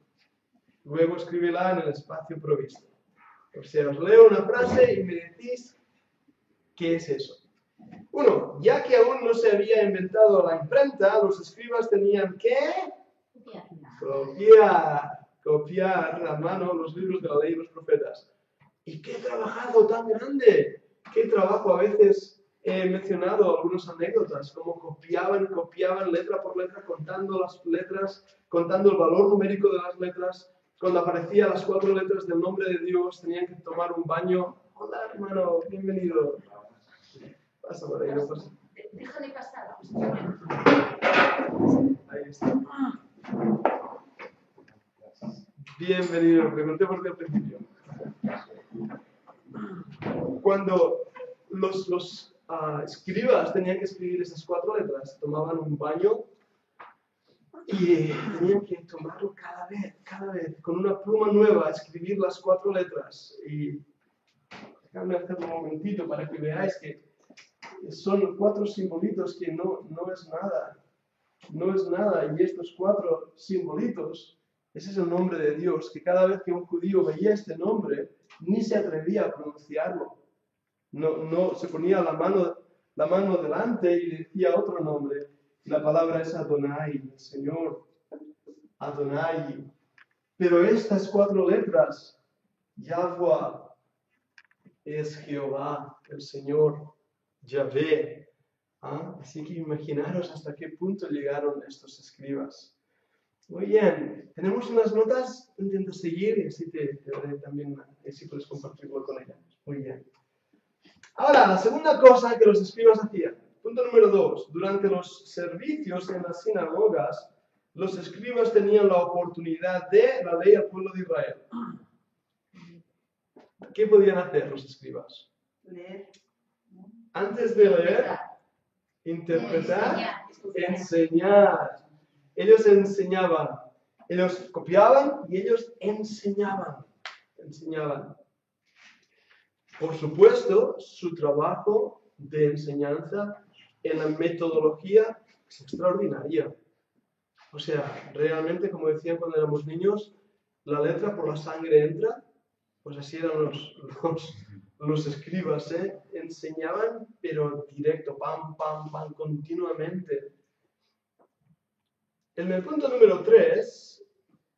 Luego escríbela en el espacio provisto. O sea, os leo una frase y me decís qué es eso. 1. Ya que aún no se había inventado la imprenta, los escribas tenían que copiar a mano los libros de la ley y los profetas. ¡Y qué trabajo tan grande! ¡Qué trabajo! A veces he mencionado algunas anécdotas, como copiaban letra por letra, contando las letras, contando el valor numérico de las letras. Cuando aparecían las 4 letras del nombre de Dios, tenían que tomar un baño. Hola, hermano, bienvenido. Pasa por ahí, no pasa. Déjale pasar. Ahí está. Bienvenido, pregunté por qué al principio. Cuando los escribas tenían que escribir esas 4 letras, tomaban un baño y tenían que tomarlo cada vez, con una pluma nueva, escribir las 4 letras. Y déjame hacer un momentito para que veáis que son 4 simbolitos que no es nada, y estos 4 simbolitos, ese es el nombre de Dios, que cada vez que un judío veía este nombre, ni se atrevía a pronunciarlo. No se ponía la mano delante y decía otro nombre. La palabra es Adonai, el Señor. Adonai. Pero estas 4 letras, Yahweh, es Jehová, el Señor, Yahvé. Así que imaginaros hasta qué punto llegaron estos escribas. Muy bien, tenemos unas notas, intento seguir y así te daré también, así puedes compartirlo con ella. Muy bien. Ahora, la segunda cosa que los escribas hacían. Punto número 2. Durante los servicios en las sinagogas, los escribas tenían la oportunidad de la ley al pueblo de Israel. ¿Qué podían hacer los escribas? Leer. Antes de leer, interpretar, enseñar. Ellos enseñaban. Ellos copiaban y ellos enseñaban. Por supuesto, su trabajo de enseñanza en la metodología es extraordinaria. O sea, realmente, como decían cuando éramos niños, la letra por la sangre entra. Pues así eran los escribas, enseñaban, pero directo, pam, continuamente. En el punto número 3,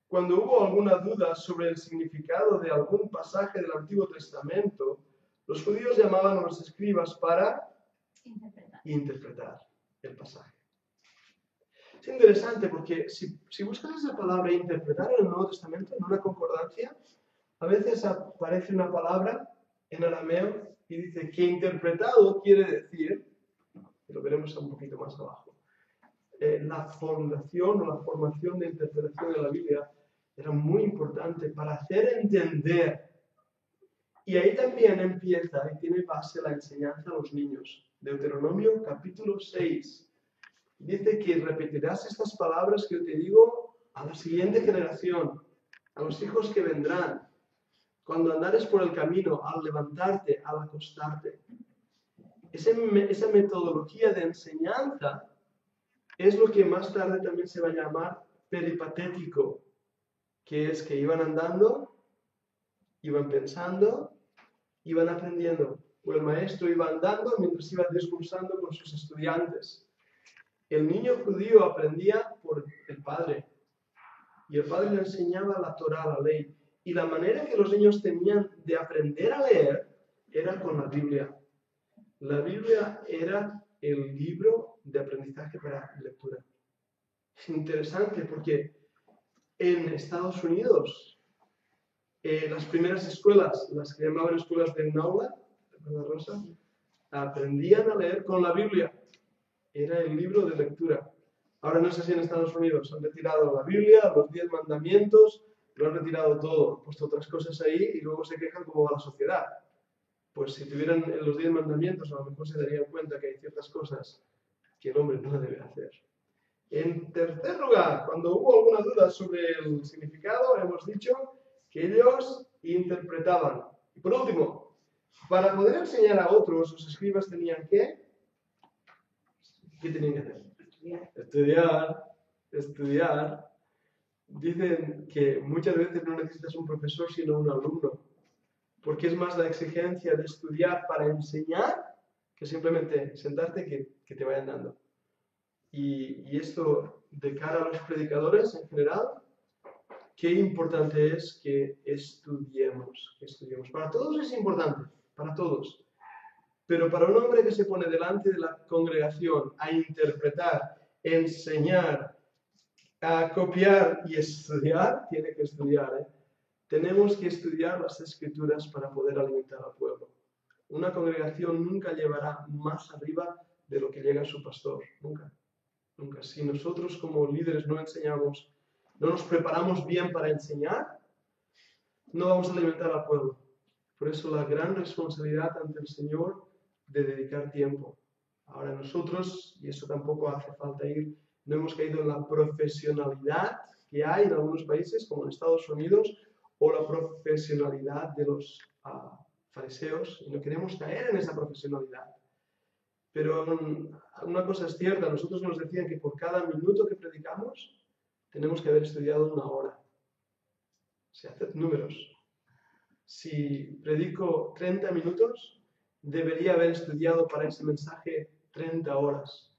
cuando hubo alguna duda sobre el significado de algún pasaje del Antiguo Testamento, los judíos llamaban a los escribas para e interpretar el pasaje. Es interesante porque si buscas esa palabra interpretar en el Nuevo Testamento, en una concordancia, a veces aparece una palabra en arameo y dice que interpretado quiere decir, y lo veremos un poquito más abajo, la fundación o la formación de interpretación de la Biblia era muy importante para hacer entender. Y ahí también empieza y tiene base la enseñanza a los niños. Deuteronomio capítulo 6. Dice que repetirás estas palabras que yo te digo a la siguiente generación, a los hijos que vendrán, cuando andares por el camino, al levantarte, al acostarte. Esa metodología de enseñanza es lo que más tarde también se va a llamar peripatético, que es que iban andando, iban pensando, iban aprendiendo. O el maestro iba andando mientras iba discursando con sus estudiantes. El niño judío aprendía por el padre, y el padre le enseñaba la Torá, la ley. Y la manera que los niños tenían de aprender a leer era con la Biblia. La Biblia era el libro de aprendizaje para lectura. Es interesante porque en Estados Unidos, las primeras escuelas, las que llamaban escuelas de Naula, ¿verdad, Rosa? Aprendían a leer con la Biblia. Era el libro de lectura. Ahora no sé si en Estados Unidos han retirado la Biblia, los 10 mandamientos, lo han retirado todo, han puesto otras cosas ahí y luego se quejan cómo va la sociedad. Pues si tuvieran los 10 mandamientos, a lo mejor se darían cuenta que hay ciertas cosas que el hombre no debe hacer. En tercer lugar, cuando hubo alguna duda sobre el significado, hemos dicho que ellos interpretaban. Y por último, para poder enseñar a otros, los escribas tenían que... ¿Qué tenían que hacer? Estudiar. Dicen que muchas veces no necesitas un profesor, sino un alumno. Porque es más la exigencia de estudiar para enseñar que simplemente sentarte que te vayan dando. Y esto, de cara a los predicadores en general, qué importante es que estudiemos. Para todos es importante, para todos. Pero para un hombre que se pone delante de la congregación a interpretar, enseñar, a copiar y estudiar, tiene que estudiar. Tenemos que estudiar las Escrituras para poder alimentar al pueblo. Una congregación nunca llevará más arriba de lo que llega su pastor. Nunca. Nunca. Si nosotros como líderes no enseñamos, no nos preparamos bien para enseñar, no vamos a alimentar al pueblo. Por eso la gran responsabilidad ante el Señor de dedicar tiempo. Ahora nosotros, y eso tampoco hace falta ir, no hemos caído en la profesionalidad que hay en algunos países, como en Estados Unidos, o la profesionalidad de los fariseos, y no queremos caer en esa profesionalidad. Pero una cosa es cierta, nosotros nos decían que por cada minuto que predicamos, tenemos que haber estudiado 1 hora. O sea, haced números. Si predico 30 minutos, debería haber estudiado para ese mensaje 30 horas.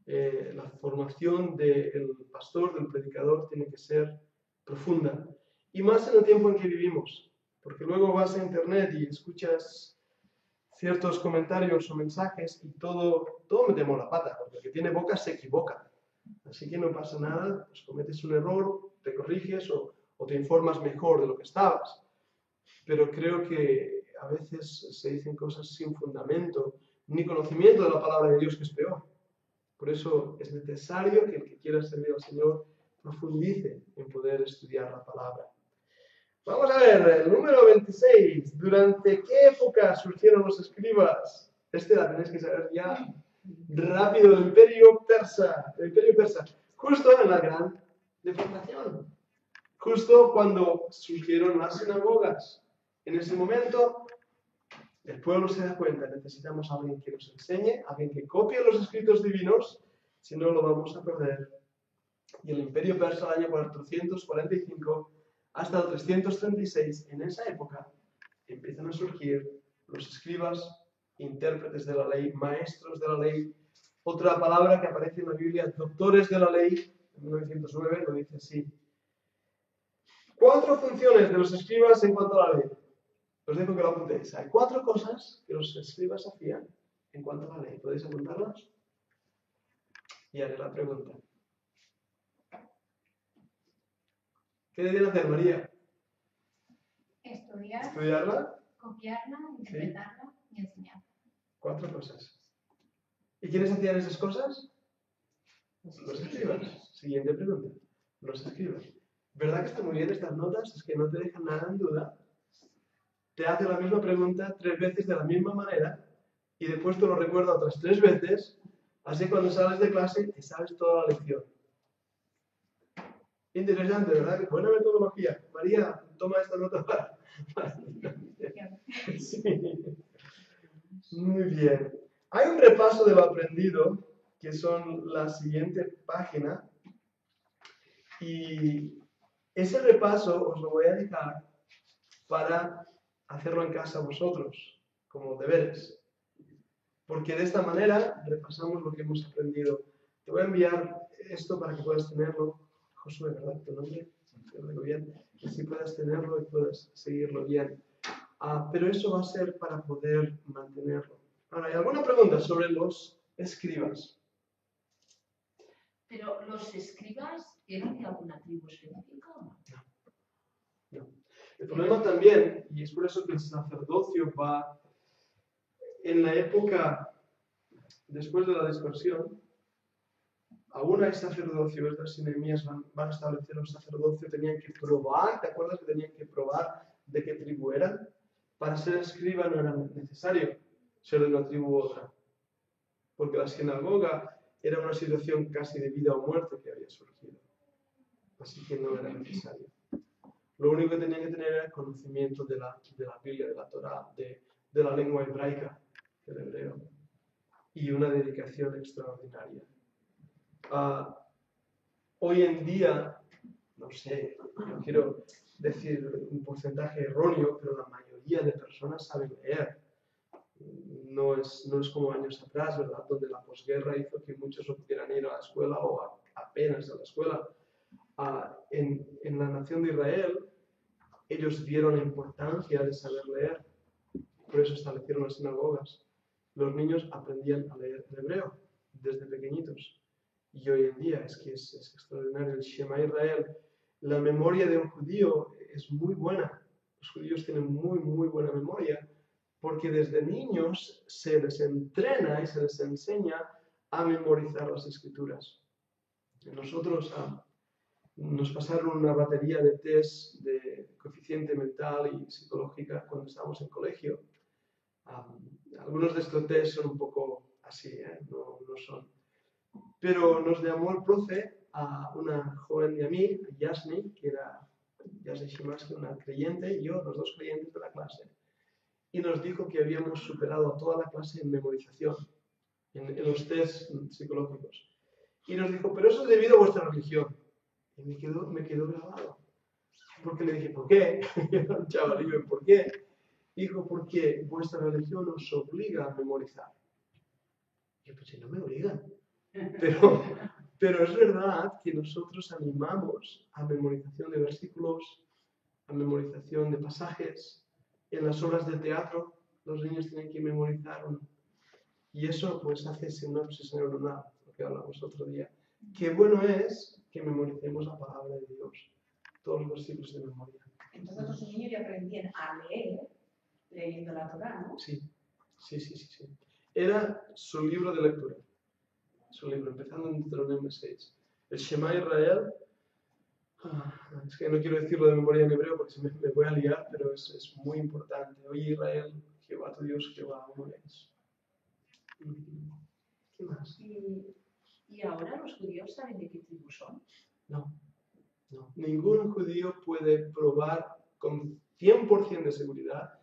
La formación del pastor, del predicador, tiene que ser profunda. Y más en el tiempo en que vivimos. Porque luego vas a internet y escuchas ciertos comentarios o mensajes y todo me temo la pata. Porque el que tiene boca se equivoca. Así que no pasa nada, pues cometes un error, te corriges o te informas mejor de lo que estabas. Pero creo que a veces se dicen cosas sin fundamento, ni conocimiento de la palabra de Dios, que es peor. Por eso es necesario que el que quiera servir al Señor profundice en poder estudiar la palabra. Vamos a ver, el número 26. ¿Durante qué época surgieron los escribas? La tenéis que saber ya rápido, el imperio persa. Justo en la gran deportación. Justo cuando surgieron las sinagogas. En ese momento, el pueblo se da cuenta, necesitamos a alguien que nos enseñe, alguien que copie los escritos divinos, si no lo vamos a perder. Y el imperio persa, al año 445 hasta el 336, en esa época, empiezan a surgir los escribas, intérpretes de la ley, maestros de la ley. Otra palabra que aparece en la Biblia, doctores de la ley, en 1909 lo dice así. 4 funciones de los escribas en cuanto a la ley. Os dejo que lo apuntéis. Hay 4 cosas que los escribas hacían en cuanto a la ley. ¿Podéis apuntarlas? Y haré la pregunta. ¿Qué debían hacer, María? Estudiar, ¿Estudiarla? copiarla, interpretarla y enseñarla. 4 cosas. ¿Y quiénes hacían esas cosas? Los escribas. Siguiente pregunta. Los escribas. ¿Verdad que está muy bien estas notas? Es que no te dejan nada en duda. Te hace la misma pregunta 3 veces de la misma manera y después te lo recuerda otras 3 veces. Así cuando sales de clase te sabes toda la lección. Interesante, ¿verdad? Buena metodología. María, toma esta nota para... Sí. Muy bien. Hay un repaso de lo aprendido, que son la siguiente página. Y ese repaso os lo voy a dejar para hacerlo en casa vosotros, como deberes. Porque de esta manera repasamos lo que hemos aprendido. Te voy a enviar esto para que puedas tenerlo. Josué, ¿verdad? Tu nombre, si lo digo bien. Que así puedas tenerlo y puedas seguirlo bien. Pero eso va a ser para poder mantenerlo. Ahora, ¿hay alguna pregunta sobre los escribas? Pero los escribas eran de alguna tribu específica o no? No. El problema también, y es por eso que el sacerdocio va en la época después de la dispersión, aún hay sacerdocio, estas Nehemías van a establecer un sacerdocio, tenían que probar, ¿te acuerdas que tenían que probar de qué tribu eran? Para ser escriba no era necesario ser de una tribu u otra, porque la sinagoga era una situación casi de vida o muerte que había surgido, así que no era necesario. Lo único que tenían que tener era conocimiento de la Biblia, de la Torá, de la lengua hebraica, del hebreo, y una dedicación extraordinaria. Hoy en día, no sé, no quiero decir un porcentaje erróneo, pero la mayoría de personas saben leer. No es como años atrás, ¿verdad? Donde la posguerra hizo que muchos no pudieran ir a la escuela o apenas a la escuela. En la nación de Israel, ellos vieron la importancia de saber leer. Por eso establecieron las sinagogas. Los niños aprendían a leer el hebreo desde pequeñitos. Y hoy en día es que es extraordinario. El Shema Israel, la memoria de un judío es muy buena. Los judíos tienen muy, muy buena memoria porque desde niños se les entrena y se les enseña a memorizar las escrituras. Nosotros nos pasaron una batería de test de coeficiente mental y psicológica cuando estábamos en colegio. Algunos de estos test son un poco así, no son. Pero nos llamó el profe a una joven de a mí, Yasni, que era Yasni Shimaski, una creyente, y yo, los 2 creyentes de la clase. Y nos dijo que habíamos superado a toda la clase en memorización, en los test psicológicos. Y nos dijo, pero eso es debido a vuestra religión. Y me quedó grabado. Porque le dije, ¿por qué? Era un chavalillo, ¿por qué? Dijo, porque vuestra religión os obliga a memorizar. Y yo pensé, no me obligan. Pero es verdad que nosotros animamos a memorización de versículos, a memorización de pasajes. En las obras de teatro, los niños tienen que memorizar. Y eso pues hace sinapsis neuronal, lo que hablamos otro día. Qué bueno es que memoricemos la palabra de Dios, todos los versículos de memoria. Entonces los niños ya aprendían a leer leyendo la Torá, ¿no? Sí. Era su libro de lectura. Su libro, empezando en Deuteronomio 6. El Shema Israel, es que no quiero decirlo de memoria en hebreo porque me voy a liar, pero es muy importante. Oye Israel, Jehová tu Dios, Jehová uno es. ¿Qué más? ¿Y ahora los judíos saben de qué tribu son? No. Ningún judío puede probar con 100% de seguridad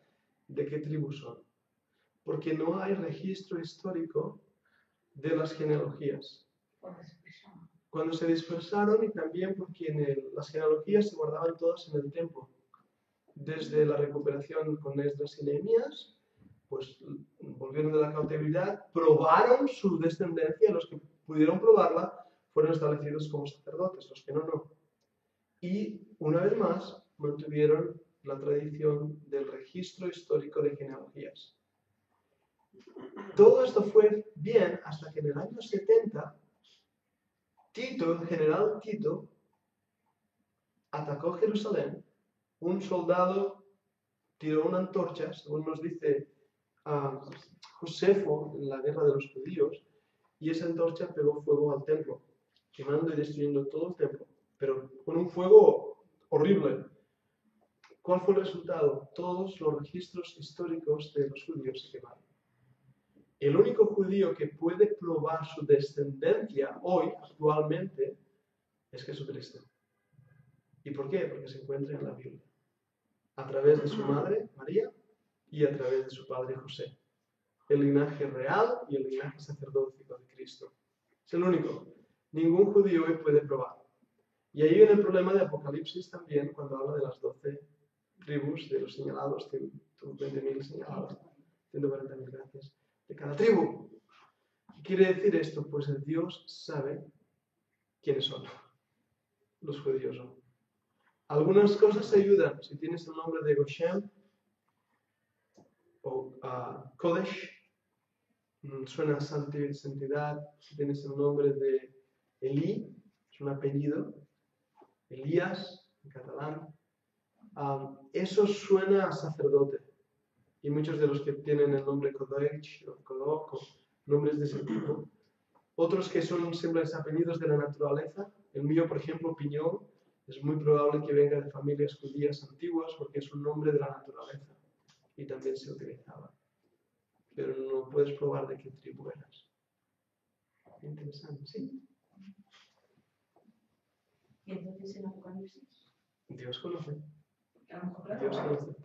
de qué tribu son. Porque no hay registro histórico de las genealogías. Cuando se dispersaron y también porque las genealogías se guardaban todas en el templo. Desde la recuperación con Esdras y Nehemías, pues volvieron de la cautividad, probaron su descendencia, los que pudieron probarla fueron establecidos como sacerdotes, los que no. Y una vez más mantuvieron la tradición del registro histórico de genealogías. Todo esto fue bien hasta que en el año 70, Tito, el general Tito, atacó Jerusalén. Un soldado tiró una antorcha, según nos dice Josefo en la guerra de los judíos, y esa antorcha pegó fuego al templo, quemando y destruyendo todo el templo, pero con un fuego horrible. ¿Cuál fue el resultado? Todos los registros históricos de los judíos se quemaron. El único judío que puede probar su descendencia hoy, actualmente, es Jesucristo. ¿Y por qué? Porque se encuentra en la Biblia. A través de su madre, María, y a través de su padre, José. El linaje real y el linaje sacerdótico de Cristo. Es el único. Ningún judío hoy puede probar. Y ahí viene el problema de Apocalipsis también, cuando habla de las 12 tribus de los señalados, 120.000 señalados, 140.000, gracias, de cada tribu. ¿Qué quiere decir esto? Pues el Dios sabe quiénes son los judíos. ¿No? Algunas cosas ayudan. Si tienes el nombre de Goshen o Kodesh, suena a santidad. Si tienes el nombre de Elí, es un apellido, Elías, en catalán, eso suena a sacerdote. Y muchos de los que tienen el nombre Kodesh o Kodok o nombres de ese tipo, otros que son simples apellidos de la naturaleza. El mío, por ejemplo, Piñón, es muy probable que venga de familias judías antiguas porque es un nombre de la naturaleza y también se utilizaba. Pero no puedes probar de qué tribu eras. Interesante, ¿sí? ¿Y entonces en Apocalipsis? Dios conoce. A lo mejor, Dios claro. conoce.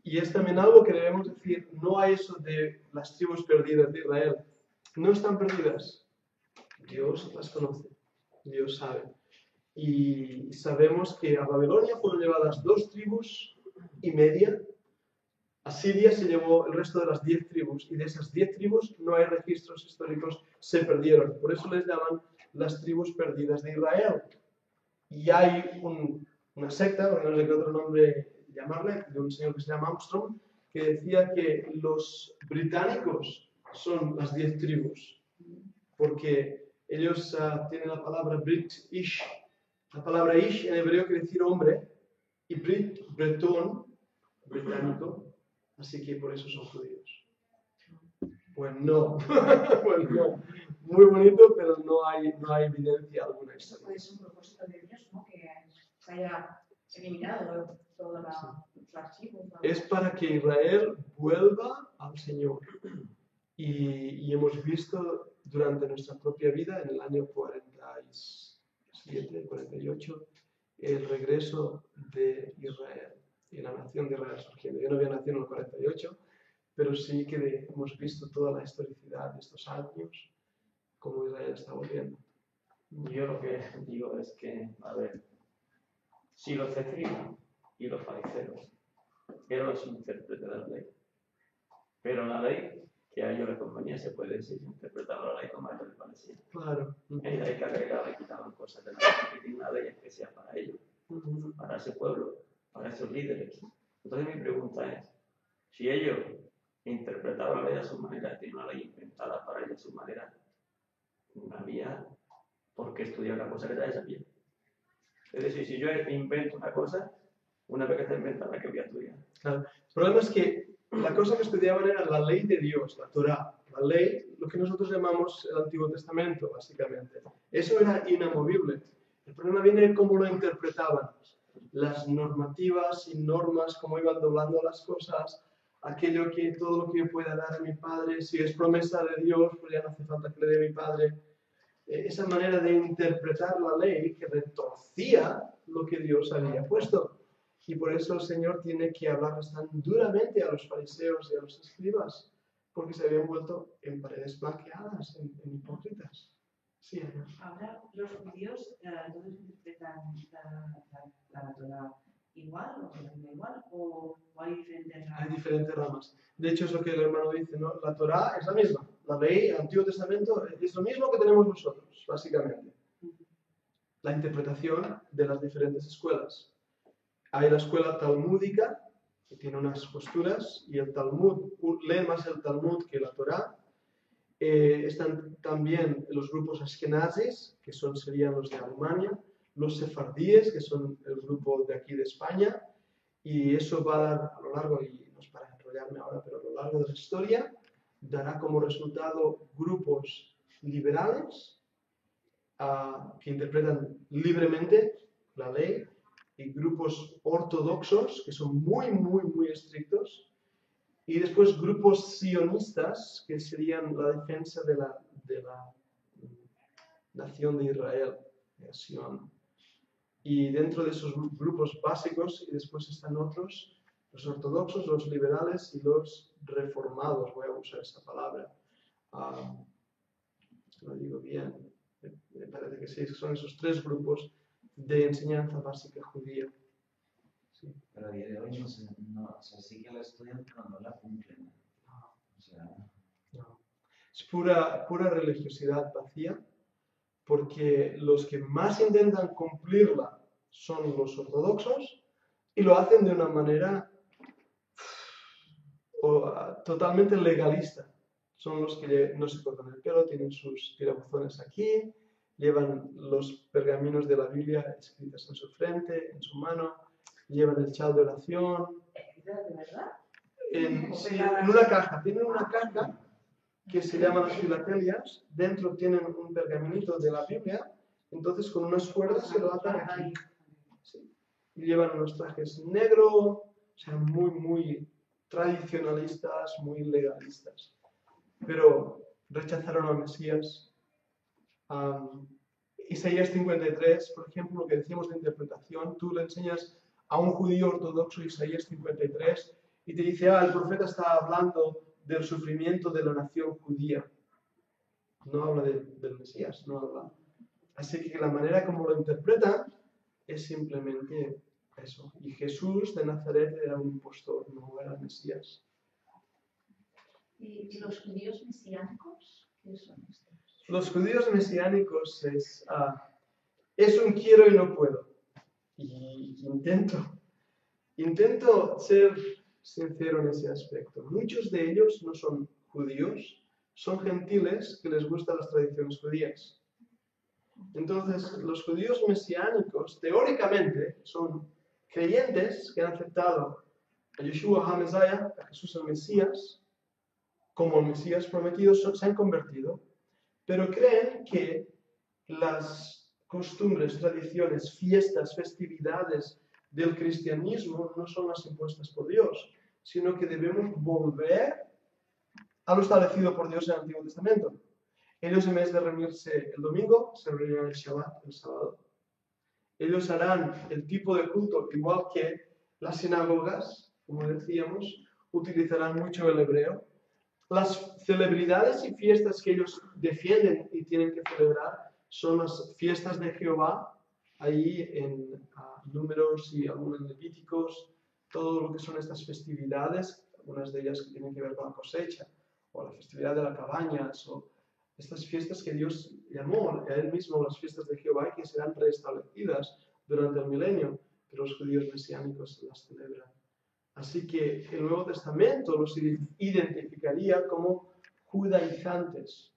Y es también algo que debemos decir, no hay eso de las tribus perdidas de Israel. No están perdidas. Dios las conoce. Dios sabe. Y sabemos que a Babilonia fueron llevadas 2 tribus y media. A Siria se llevó el resto de las 10 tribus. Y de esas 10 tribus no hay registros históricos, se perdieron. Por eso les llaman las tribus perdidas de Israel. Y hay una secta, no sé qué otro nombre llamarle, de un señor que se llama Armstrong, que decía que los británicos son las 10 tribus. Porque ellos tienen la palabra British. La palabra ish en hebreo quiere decir hombre, y bretón, británico, así que por eso son judíos. Pues no, pues no. Muy bonito, pero no hay evidencia alguna. Esto puede ser un propósito de Dios, ¿no? Que se haya eliminado todos los archivos. ¿No? Es para que Israel vuelva al Señor. Y hemos visto durante nuestra propia vida, en el año 47, 48, el regreso de Israel y la nación de Israel surgiendo. Yo no había nacido en el 48, pero sí que hemos visto toda la historicidad de estos años, cómo Israel está volviendo. Yo lo que digo es que, a ver, si los escribas y los fariseos eran los intérpretes de la ley, pero la ley que a ellos les convenía se puede decir interpretar la ley como a ellos les parecía. Claro. Ellos hay que agregar y quitaban cosas de la ley, que tiene una ley especial para ellos, para ese pueblo, para esos líderes. Entonces mi pregunta es, si ellos interpretaban la ley a su manera, tienen una ley inventada para ellos a su manera, no había por qué estudiar una cosa que ya sabía. Es decir, si yo invento una cosa, una vez que está inventada, ¿qué voy a estudiar? Claro. El problema es que la cosa que estudiaban era la ley de Dios, la Torá. La ley, lo que nosotros llamamos el Antiguo Testamento, básicamente. Eso era inamovible. El problema viene de cómo lo interpretaban. Las normativas y normas, cómo iban doblando las cosas, aquello que todo lo que yo pueda dar a mi padre, si es promesa de Dios, pues ya no hace falta que le dé a mi padre. Esa manera de interpretar la ley que retorcía lo que Dios había puesto. Y por eso el Señor tiene que hablar tan duramente a los fariseos y a los escribas, porque se habían vuelto en paredes blanqueadas, en hipócritas. Sí, Ana. Ahora los judíos entonces interpretan la Torá igual o hay diferentes ramas. Hay diferentes ramas. De hecho, es lo que el hermano dice, ¿no? La Torá es la misma. La ley, el Antiguo Testamento, es lo mismo que tenemos nosotros, básicamente. La interpretación de las diferentes escuelas. Hay la escuela talmúdica, que tiene unas posturas, y el Talmud, leen más el Talmud que la Torá. Están también los grupos ashkenazis, que serían los de Alemania, los sefardíes, que son el grupo de aquí de España, y eso va a dar a lo largo, y no es para enrollarme ahora, pero a lo largo de la historia, dará como resultado grupos liberales que interpretan libremente la ley, y grupos ortodoxos que son muy, muy, muy estrictos, y después grupos sionistas que serían la defensa de la nación de Israel, de Sion. Y dentro de esos grupos básicos, y después están otros, los ortodoxos, los liberales y los reformados, voy a usar esa palabra. Lo digo bien, me parece que sí, son esos tres grupos de enseñanza básica judía. Sí. Pero a día de hoy o sea, sí que la estudian, pero no la cumplen. O sea, No. Es pura religiosidad vacía, porque los que más intentan cumplirla son los ortodoxos, y lo hacen de una manera totalmente legalista. Son los que no se cortan el pelo, tienen sus tirabuzones aquí, llevan los pergaminos de la Biblia escritos en su frente, en su mano, llevan el chal de oración. ¿De verdad? Sí, en una caja. Tienen una caja que se llama las filatelias. Dentro tienen un pergaminito de la Biblia. Entonces con unas cuerdas se lo atan aquí. Sí. Y llevan unos trajes negros, o sea, muy, muy tradicionalistas, muy legalistas. Pero rechazaron al Mesías. Isaías 53, por ejemplo, lo que decíamos de interpretación, tú le enseñas a un judío ortodoxo Isaías 53 y te dice, el profeta está hablando del sufrimiento de la nación judía. No habla del Mesías, no habla. Así que la manera como lo interpretan es simplemente eso. Y Jesús de Nazaret era un impostor, no era el Mesías. ¿Y los judíos mesiánicos? ¿Qué son estos? Los judíos mesiánicos es un quiero y no puedo. Y intento ser sincero en ese aspecto. Muchos de ellos no son judíos, son gentiles que les gustan las tradiciones judías. Entonces, los judíos mesiánicos, teóricamente, son creyentes que han aceptado a Yeshua HaMessiah, a Jesús el Mesías, como el Mesías prometido, se han convertido, pero creen que las costumbres, tradiciones, fiestas, festividades del cristianismo no son las impuestas por Dios, sino que debemos volver a lo establecido por Dios en el Antiguo Testamento. Ellos, en vez de reunirse el domingo, se reunirán el Shabbat, el sábado. Ellos harán el tipo de culto igual que las sinagogas, como decíamos, utilizarán mucho el hebreo. Las celebridades y fiestas que ellos defienden y tienen que celebrar son las fiestas de Jehová, ahí en Números y algunos en Levíticos, todo lo que son estas festividades, algunas de ellas que tienen que ver con la cosecha, o la festividad de las cabañas, o estas fiestas que Dios llamó a Él mismo las fiestas de Jehová y que serán restablecidas durante el milenio, pero los judíos mesiánicos las celebran. Así que el Nuevo Testamento los identificaría como judaizantes,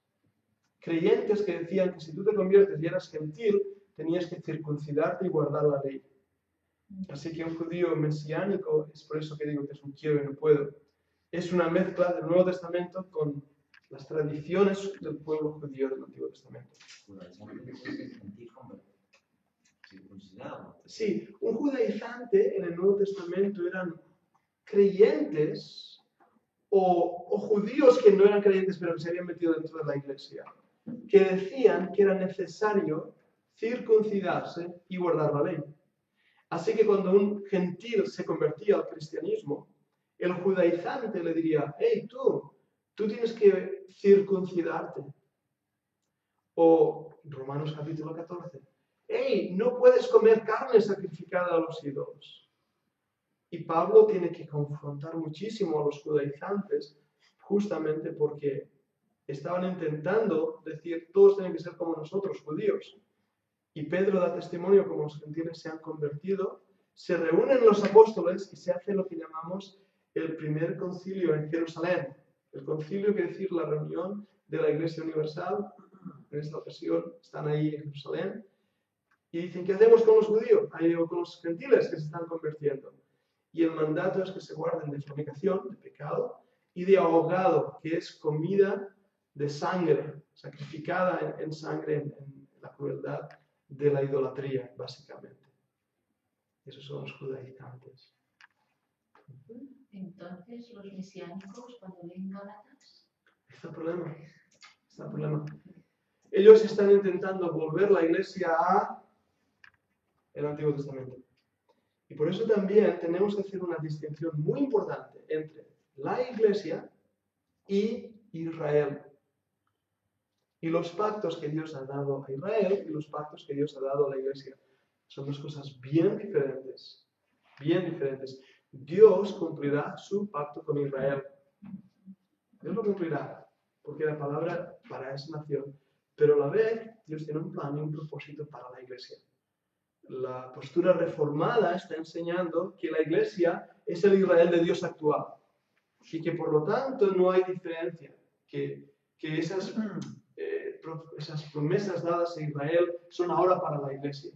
creyentes que decían que si tú te conviertes y eras gentil, tenías que circuncidarte y guardar la ley. Así que un judío mesiánico, es por eso que digo que es un quiero y no puedo, es una mezcla del Nuevo Testamento con las tradiciones del pueblo judío del Antiguo Testamento. Sí, un judaizante en el Nuevo Testamento eran creyentes o judíos que no eran creyentes pero que se habían metido dentro de la iglesia, que decían que era necesario circuncidarse y guardar la ley. Así que cuando un gentil se convertía al cristianismo, el judaizante le diría, hey, tú tienes que circuncidarte. O Romanos capítulo 14, hey, no puedes comer carne sacrificada a los ídolos. Y Pablo tiene que confrontar muchísimo a los judaizantes justamente porque estaban intentando decir todos tienen que ser como nosotros, judíos. Y Pedro da testimonio como los gentiles se han convertido se reúnen los apóstoles y se hace lo que llamamos el primer concilio en Jerusalén. El concilio quiere decir la reunión de la Iglesia Universal. En esta ocasión están ahí en Jerusalén y dicen, ¿qué hacemos con los judíos? O con los gentiles que se están convirtiendo. Y el mandato es que se guarden de fornicación, de pecado, y de ahogado, que es comida de sangre, sacrificada en sangre, en la crueldad de la idolatría, básicamente. Esos son los judaizantes. Entonces, los mesiánicos, cuando leen Gálatas, Está el problema. Está el problema. Ellos están intentando volver la iglesia a el Antiguo Testamento. Y por eso también tenemos que hacer una distinción muy importante entre la iglesia y Israel. Y los pactos que Dios ha dado a Israel y los pactos que Dios ha dado a la iglesia. Son dos cosas bien diferentes. Bien diferentes. Dios cumplirá su pacto con Israel. Dios lo cumplirá, porque la palabra para esa nación. Pero a la vez, Dios tiene un plan y un propósito para la iglesia. La postura reformada está enseñando que la iglesia es el Israel de Dios actual. Y que por lo tanto no hay diferencia. Que esas promesas dadas a Israel son ahora para la iglesia.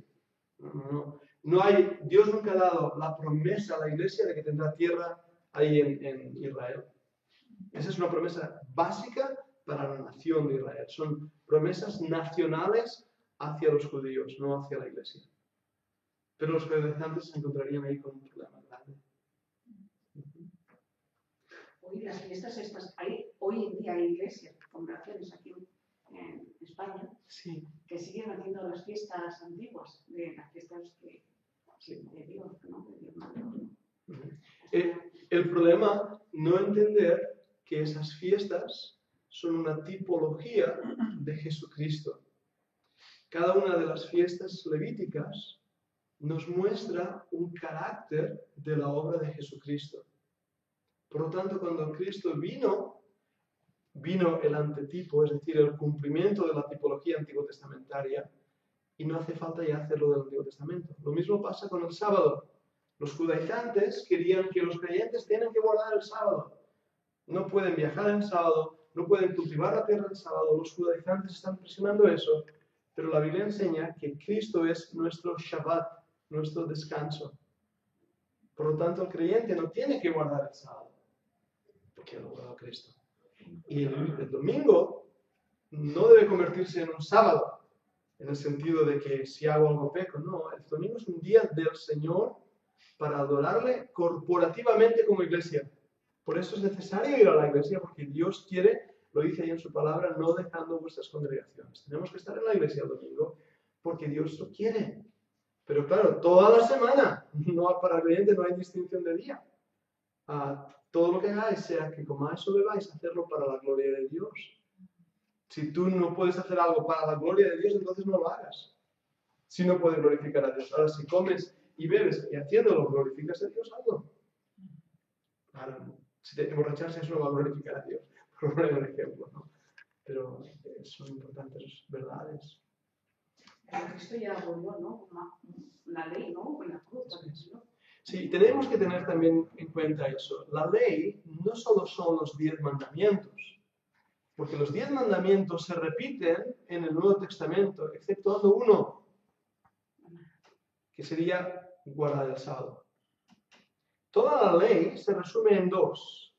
No hay, Dios nunca ha dado la promesa a la iglesia de que tendrá tierra ahí en Israel. Esa es una promesa básica para la nación de Israel. Son promesas nacionales hacia los judíos, no hacia la iglesia. Pero los judaizantes se encontrarían ahí con un problema grande. Hoy las fiestas estas, hoy en día hay iglesias, congregaciones aquí en España, Sí. que siguen haciendo las fiestas antiguas, de las fiestas de Dios, ¿no? De Dios Madre, ¿no? El problema, no entender que esas fiestas son una tipología de Jesucristo. Cada una de las fiestas levíticas nos muestra un carácter de la obra de Jesucristo. Por lo tanto, cuando Cristo vino el antetipo, es decir, el cumplimiento de la tipología antiguo-testamentaria, y no hace falta ya hacerlo del Antiguo Testamento. Lo mismo pasa con el sábado. Los judaizantes querían que los creyentes tienen que guardar el sábado. No pueden viajar en sábado, no pueden cultivar la tierra en sábado. Los judaizantes están presionando eso, pero la Biblia enseña que Cristo es nuestro Shabbat, nuestro descanso. Por lo tanto, el creyente no tiene que guardar el sábado, porque lo guarda Cristo. Y el domingo no debe convertirse en un sábado, en el sentido de que si hago algo peco. No, el domingo es un día del Señor para adorarle corporativamente como iglesia. Por eso es necesario ir a la iglesia, porque Dios quiere, lo dice ahí en su palabra, no dejando vuestras congregaciones. Tenemos que estar en la iglesia el domingo porque Dios lo quiere. Pero claro, toda la semana, no, para el creyente no hay distinción de día. Todo lo que hagáis, sea que comáis o bebáis, hacerlo para la gloria de Dios. Si tú no puedes hacer algo para la gloria de Dios, entonces no lo hagas. Si no puedes glorificar a Dios. Ahora, si comes y bebes y haciéndolo glorificas a Dios, hazlo. Claro, si te emborracharse, eso no va a glorificar a Dios. Por poner un ejemplo, ¿no? Pero son importantes verdades. Pero Cristo ya volvió, ¿no? La ley, ¿no? Con la cruz, ¿no? Sí, tenemos que tener también en cuenta eso. La ley no solo son los 10 mandamientos, porque los 10 mandamientos se repiten en el Nuevo Testamento, exceptuando uno, que sería guardar el sábado. Toda la ley se resume en 2.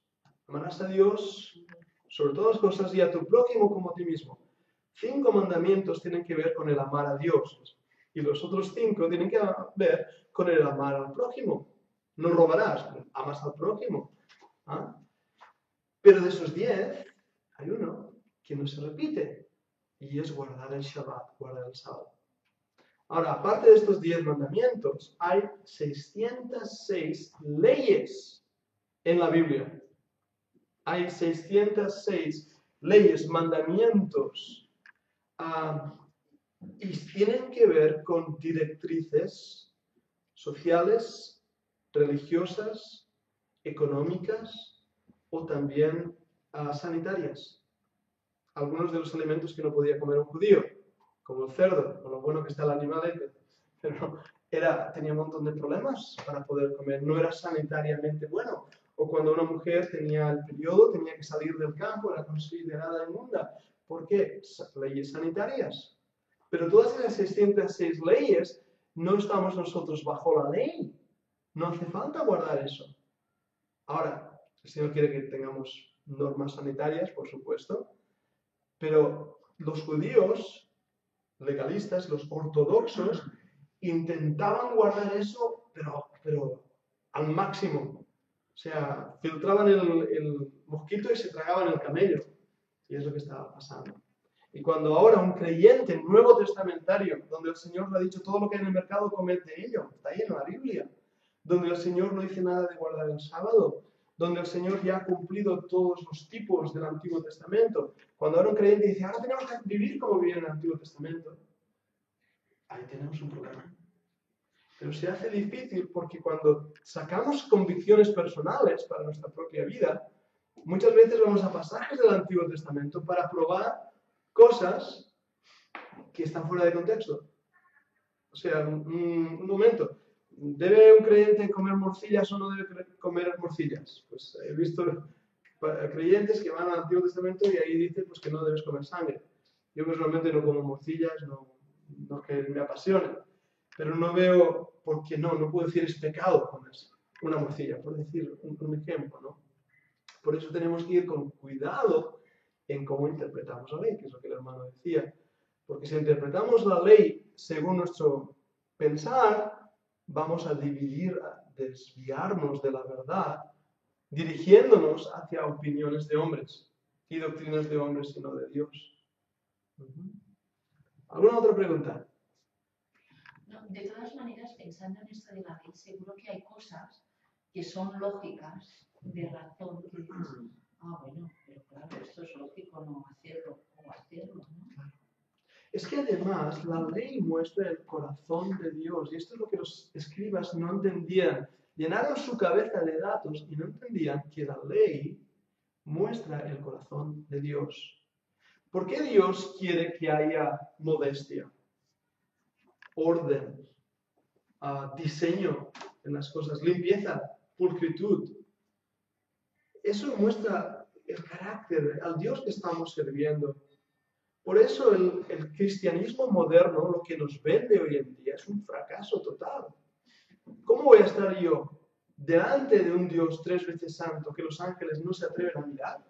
Amarás a Dios sobre todas las cosas y a tu prójimo como a ti mismo. 5 mandamientos tienen que ver con el amar a Dios. Y los otros 5 tienen que ver con el amar al prójimo. No robarás, amas al prójimo. Pero de esos 10, hay uno que no se repite. Y es guardar el Shabbat, guardar el sábado. Ahora, aparte de estos 10 mandamientos, hay 606 leyes en la Biblia. Hay 606 leyes, mandamientos. Y tienen que ver con directrices sociales, religiosas, económicas o también sanitarias. Algunos de los alimentos que no podía comer un judío, como el cerdo, con lo bueno que está el animal, pero tenía un montón de problemas para poder comer, no era sanitariamente bueno. O cuando una mujer tenía el periodo, tenía que salir del campo, era considerada inmunda. ¿Por qué? Leyes sanitarias. Pero todas esas 606 leyes, no estamos nosotros bajo la ley. No hace falta guardar eso. Ahora, el Señor quiere que tengamos normas sanitarias, por supuesto, pero los judíos legalistas, los ortodoxos, intentaban guardar eso, pero al máximo. O sea, filtraban el mosquito y se tragaban el camello. Y es lo que estaba pasando. Y cuando ahora un creyente nuevo testamentario, donde el Señor le ha dicho todo lo que hay en el mercado, comed de ello, está ahí en la Biblia, donde el Señor no dice nada de guardar el sábado, donde el Señor ya ha cumplido todos los tipos del Antiguo Testamento. Cuando ahora un creyente dice, ahora tenemos que vivir como vivía en el Antiguo Testamento, ahí tenemos un problema. Pero se hace difícil porque cuando sacamos convicciones personales para nuestra propia vida, muchas veces vamos a pasajes del Antiguo Testamento para probar cosas que están fuera de contexto. O sea, un momento, ¿debe un creyente comer morcillas o no debe comer morcillas? Pues he visto creyentes que van al Antiguo Testamento y ahí dice pues, que no debes comer sangre. Yo personalmente no como morcillas, no que me apasionen, pero no veo por qué no puedo decir es pecado comer una morcilla, por decir un ejemplo, ¿no? Por eso tenemos que ir con cuidado en cómo interpretamos la ley, que es lo que el hermano decía. Porque si interpretamos la ley según nuestro pensar, vamos a desviarnos de la verdad, dirigiéndonos hacia opiniones de hombres y doctrinas de hombres y no de Dios. ¿Alguna otra pregunta? No, de todas maneras, pensando en esto de la ley, seguro que hay cosas que son lógicas, de razón, que dices, bueno, pero claro, esto es lógico no hacerlo o hacerlo, ¿no? Es que además la ley muestra el corazón de Dios, y esto es lo que los escribas no entendían. Llenaron su cabeza de datos y no entendían que la ley muestra el corazón de Dios. ¿Por qué Dios quiere que haya modestia, orden, diseño en las cosas, limpieza, pulcritud? Eso muestra el carácter, al Dios que estamos sirviendo. Por eso el cristianismo moderno, lo que nos vende hoy en día, es un fracaso total. ¿Cómo voy a estar yo delante de un Dios 3 veces santo que los ángeles no se atreven a mirar?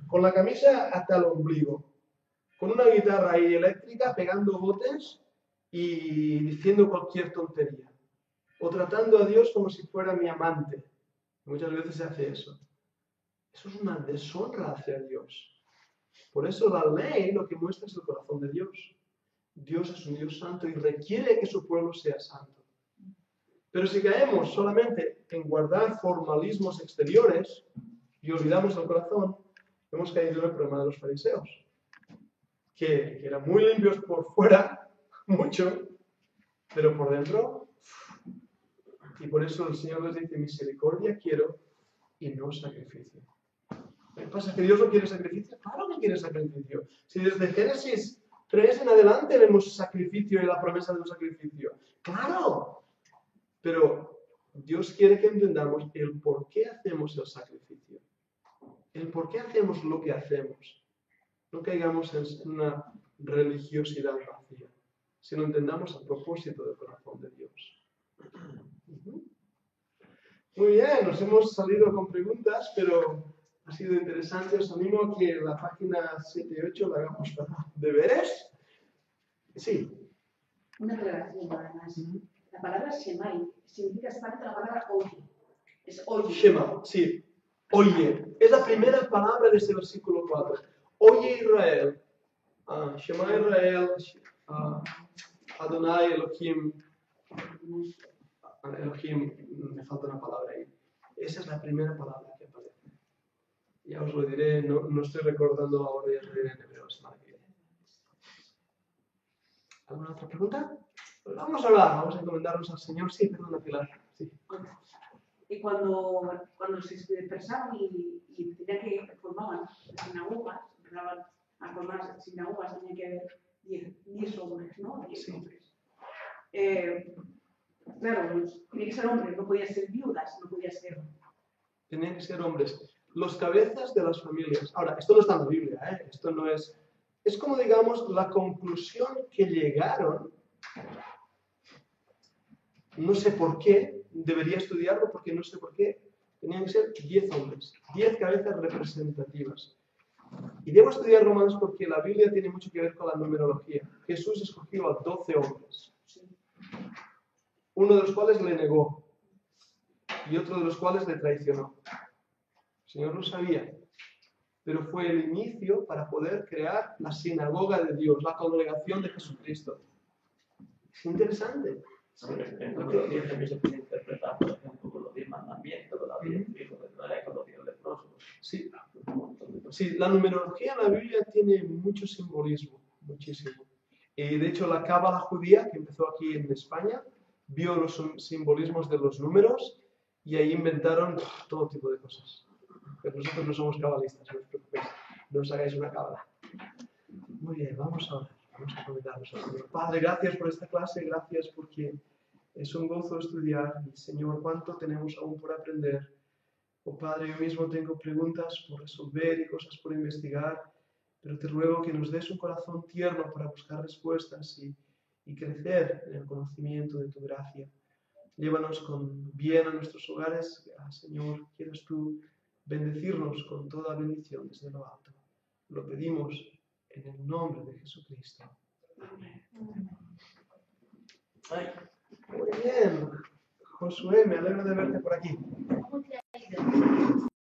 Con la camisa hasta el ombligo, con una guitarra ahí eléctrica pegando botes y diciendo cualquier tontería. O tratando a Dios como si fuera mi amante. Muchas veces se hace eso. Eso es una deshonra hacia Dios. Por eso la ley lo que muestra es el corazón de Dios. Dios es un Dios santo y requiere que su pueblo sea santo. Pero si caemos solamente en guardar formalismos exteriores y olvidamos el corazón, hemos caído en el problema de los fariseos, que eran muy limpios por fuera, mucho, pero por dentro. Y por eso el Señor les dice, misericordia quiero y no sacrificio. ¿Qué pasa? ¿Que Dios no quiere sacrificio? Claro que quiere sacrificio. Si desde Génesis 3 en adelante vemos sacrificio y la promesa de un sacrificio. ¡Claro! Pero Dios quiere que entendamos el por qué hacemos el sacrificio. El por qué hacemos lo que hacemos. No caigamos en una religiosidad vacía, sino entendamos el propósito del corazón de Dios. Muy bien, nos hemos salido con preguntas, pero ha sido interesante. Os animo a que la página 7 y 8 la hagamos para deberes. Sí. Una aclaración nada más. La palabra Shemai significa exactamente la palabra oye. Es oye. Shema, sí. Oye. Es la primera palabra de este versículo 4. Oye Israel. Shema Israel. Adonai Elohim. Elohim, me falta una palabra ahí. Esa es la primera palabra que aparece. Ya os lo diré, no estoy recordando ahora, ya os lo diré en hebreo la semana que viene. ¿Alguna otra pregunta? Pues vamos a hablar, vamos a encomendarnos al Señor. Sí, perdona, Pilar. Sí. Y cuando se dispersaban y tenían que formaban sinagogas, empezaban a formar sinagogas, tenían que haber 10 hombres, ¿no? 10 hombres. Claro, tenía que ser hombre, no podía ser viudas, no podía ser... Tenían que ser hombres. Los cabezas de las familias. Ahora, esto no está en la Biblia, ¿eh? Esto no es... Es como, digamos, la conclusión que llegaron. No sé por qué, debería estudiarlo porque no sé por qué. Tenían que ser 10 hombres, 10 cabezas representativas. Y debo estudiarlo más porque la Biblia tiene mucho que ver con la numerología. Jesús escogió a 12 hombres, uno de los cuales le negó y otro de los cuales le traicionó. El Señor lo sabía, pero fue el inicio para poder crear la sinagoga de Dios, la congregación de Jesucristo. Es interesante. El número 10 también se puede interpretar, por ejemplo, con los 10 mandamientos, los 10 hijos de Israel, con los 10 leprosos. Sí. Sí, la numerología en la Biblia tiene mucho simbolismo, muchísimo. De hecho, la cábala judía, que empezó aquí en España, vio los simbolismos de los números y ahí inventaron todo tipo de cosas. Pero nosotros no somos cabalistas, no os preocupéis, no os hagáis una cábala. Muy bien, vamos a comentarnos al Señor. Padre, gracias por esta clase, gracias porque es un gozo estudiar. Y Señor, cuánto tenemos aún por aprender. Oh Padre, yo mismo tengo preguntas por resolver y cosas por investigar, pero te ruego que nos des un corazón tierno para buscar respuestas y crecer en el conocimiento de tu gracia. Llévanos con bien a nuestros hogares, Señor, quieras tú bendecirnos con toda bendición desde lo alto. Lo pedimos en el nombre de Jesucristo. Amén. Muy bien, Josué, me alegro de verte por aquí.